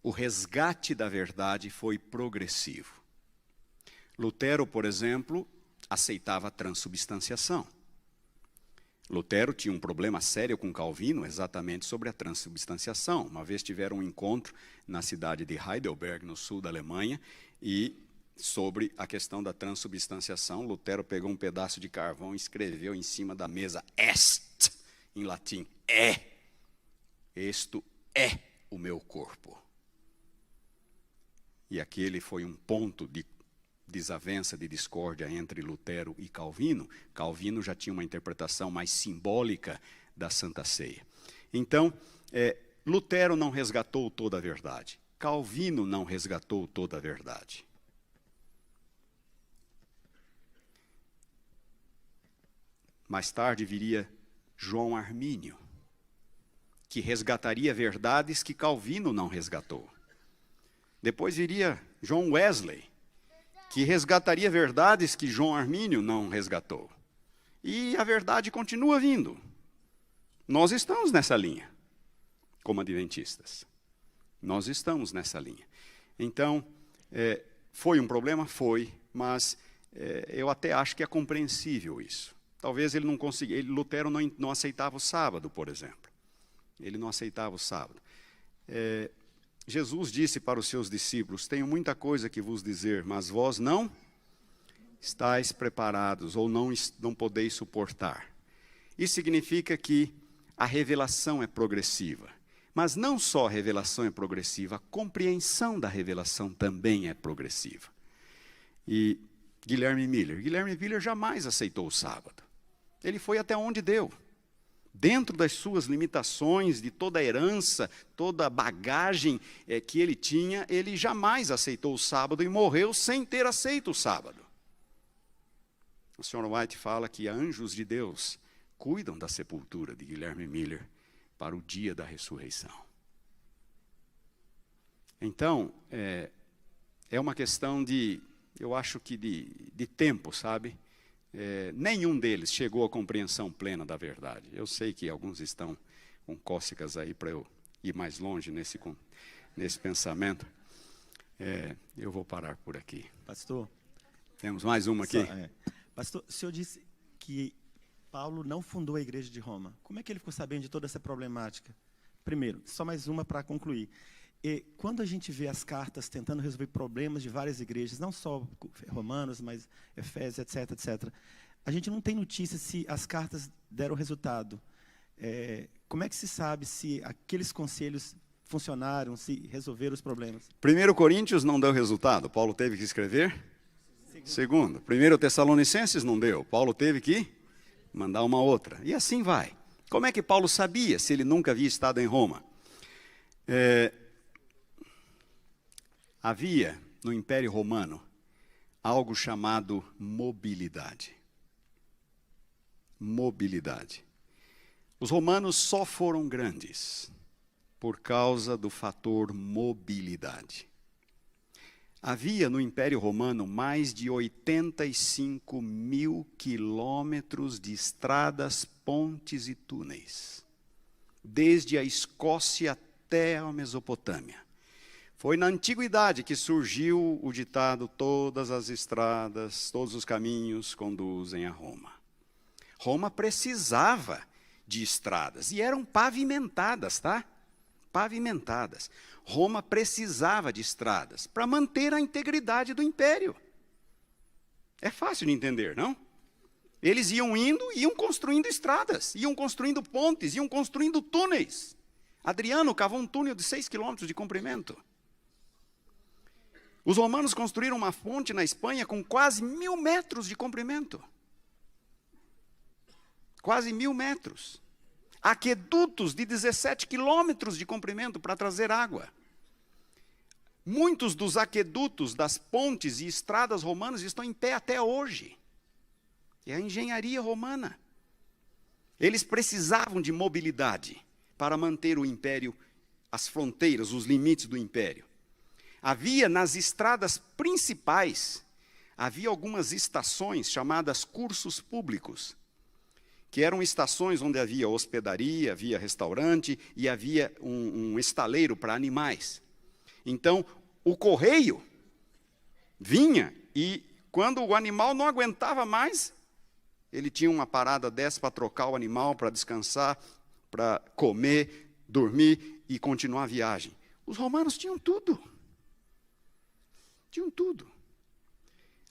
O resgate da verdade foi progressivo. Lutero, por exemplo, aceitava a transubstanciação. Lutero tinha um problema sério com Calvino exatamente sobre a transubstanciação. Uma vez tiveram um encontro na cidade de Heidelberg, no sul da Alemanha, e sobre a questão da transubstanciação, Lutero pegou um pedaço de carvão e escreveu em cima da mesa est, em latim, isto é o meu corpo. E aquele foi um ponto de desavença, de discórdia entre Lutero e Calvino. Calvino já tinha uma interpretação mais simbólica da Santa Ceia. Então, Lutero não resgatou toda a verdade. Calvino não resgatou toda a verdade. Mais tarde viria João Armínio, que resgataria verdades que Calvino não resgatou. Depois viria John Wesley, que resgataria verdades que João Armínio não resgatou. E a verdade continua vindo. Nós estamos nessa linha, como adventistas. Nós estamos nessa linha. Então, foi um problema? Foi, mas eu até acho que é compreensível isso. Talvez ele não conseguia, Lutero não aceitava o sábado, por exemplo. Ele não aceitava o sábado. Jesus disse para os seus discípulos: tenho muita coisa que vos dizer, mas vós não estáis preparados, ou não podeis suportar. Isso significa que a revelação é progressiva. Mas não só a revelação é progressiva, a compreensão da revelação também é progressiva. E Guilherme Miller jamais aceitou o sábado. Ele foi até onde deu. Dentro das suas limitações, de toda a herança, toda a bagagem que ele tinha, ele jamais aceitou o sábado e morreu sem ter aceito o sábado. O Sr. White fala que anjos de Deus cuidam da sepultura de Guilherme Miller para o dia da ressurreição. Então, é uma questão eu acho que de tempo, sabe? Nenhum deles chegou à compreensão plena da verdade. Eu sei que alguns estão com cócegas aí para eu ir mais longe nesse pensamento. Eu vou parar por aqui. Pastor? Temos mais uma aqui? Pastor, o senhor disse que Paulo não fundou a igreja de Roma. Como é que ele ficou sabendo de toda essa problemática? Primeiro, só mais uma para concluir. Quando a gente vê as cartas tentando resolver problemas de várias igrejas, não só romanos, mas Efésios, etc., etc., a gente não tem notícia se as cartas deram resultado. Como é que se sabe se aqueles conselhos funcionaram, se resolveram os problemas? 1 Coríntios não deu resultado, Paulo teve que escrever. Segundo, 1 Tessalonicenses não deu, Paulo teve que mandar uma outra. E assim vai. Como é que Paulo sabia se ele nunca havia estado em Roma? Havia no Império Romano algo chamado mobilidade. Mobilidade. Os romanos só foram grandes por causa do fator mobilidade. Havia no Império Romano mais de 85 mil quilômetros de estradas, pontes e túneis, desde a Escócia até a Mesopotâmia. Foi na antiguidade que surgiu o ditado: todas as estradas, todos os caminhos conduzem a Roma. Roma precisava de estradas, e eram pavimentadas, tá? Pavimentadas. Roma precisava de estradas para manter a integridade do império. É fácil de entender, não? Eles iam construindo estradas, iam construindo pontes, iam construindo túneis. Adriano cavou um túnel de 6 quilômetros de comprimento. Os romanos construíram uma ponte na Espanha com quase 1.000 metros de comprimento. Quase 1.000 metros. Aquedutos de 17 quilômetros de comprimento para trazer água. Muitos dos aquedutos, das pontes e estradas romanas estão em pé até hoje. É a engenharia romana. Eles precisavam de mobilidade para manter o império, as fronteiras, os limites do império. Havia nas estradas principais, havia algumas estações chamadas cursos públicos, que eram estações onde havia hospedaria, havia restaurante e havia um estaleiro para animais. Então, o correio vinha e, quando o animal não aguentava mais, ele tinha uma parada dessa para trocar o animal, para descansar, para comer, dormir e continuar a viagem. Os romanos tinham tudo. Tinham tudo.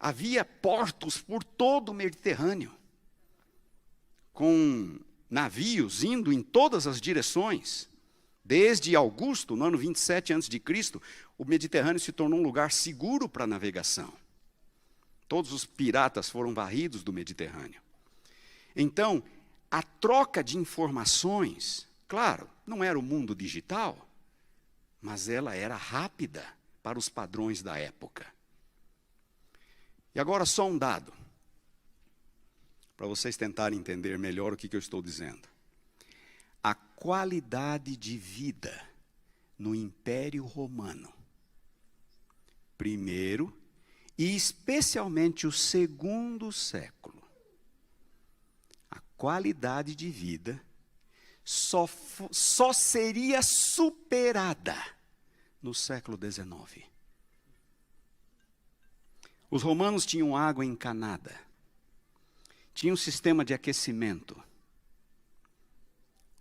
Havia portos por todo o Mediterrâneo, com navios indo em todas as direções. Desde Augusto, no ano 27 a.C., o Mediterrâneo se tornou um lugar seguro para a navegação. Todos os piratas foram varridos do Mediterrâneo. Então, a troca de informações, claro, não era o mundo digital, mas ela era rápida para os padrões da época. E agora só um dado, para vocês tentarem entender melhor o que eu estou dizendo. A qualidade de vida no Império Romano, primeiro e especialmente o segundo século, a qualidade de vida só seria superada no século XIX. Os romanos tinham água encanada, tinham um sistema de aquecimento.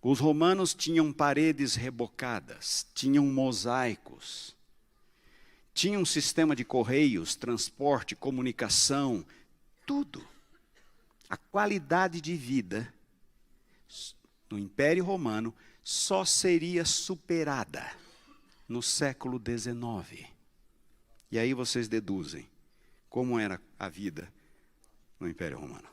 Os romanos tinham paredes rebocadas, tinham mosaicos, tinham um sistema de correios, transporte, comunicação, tudo. A qualidade de vida no Império Romano só seria superada no século XIX. E aí vocês deduzem como era a vida no Império Romano.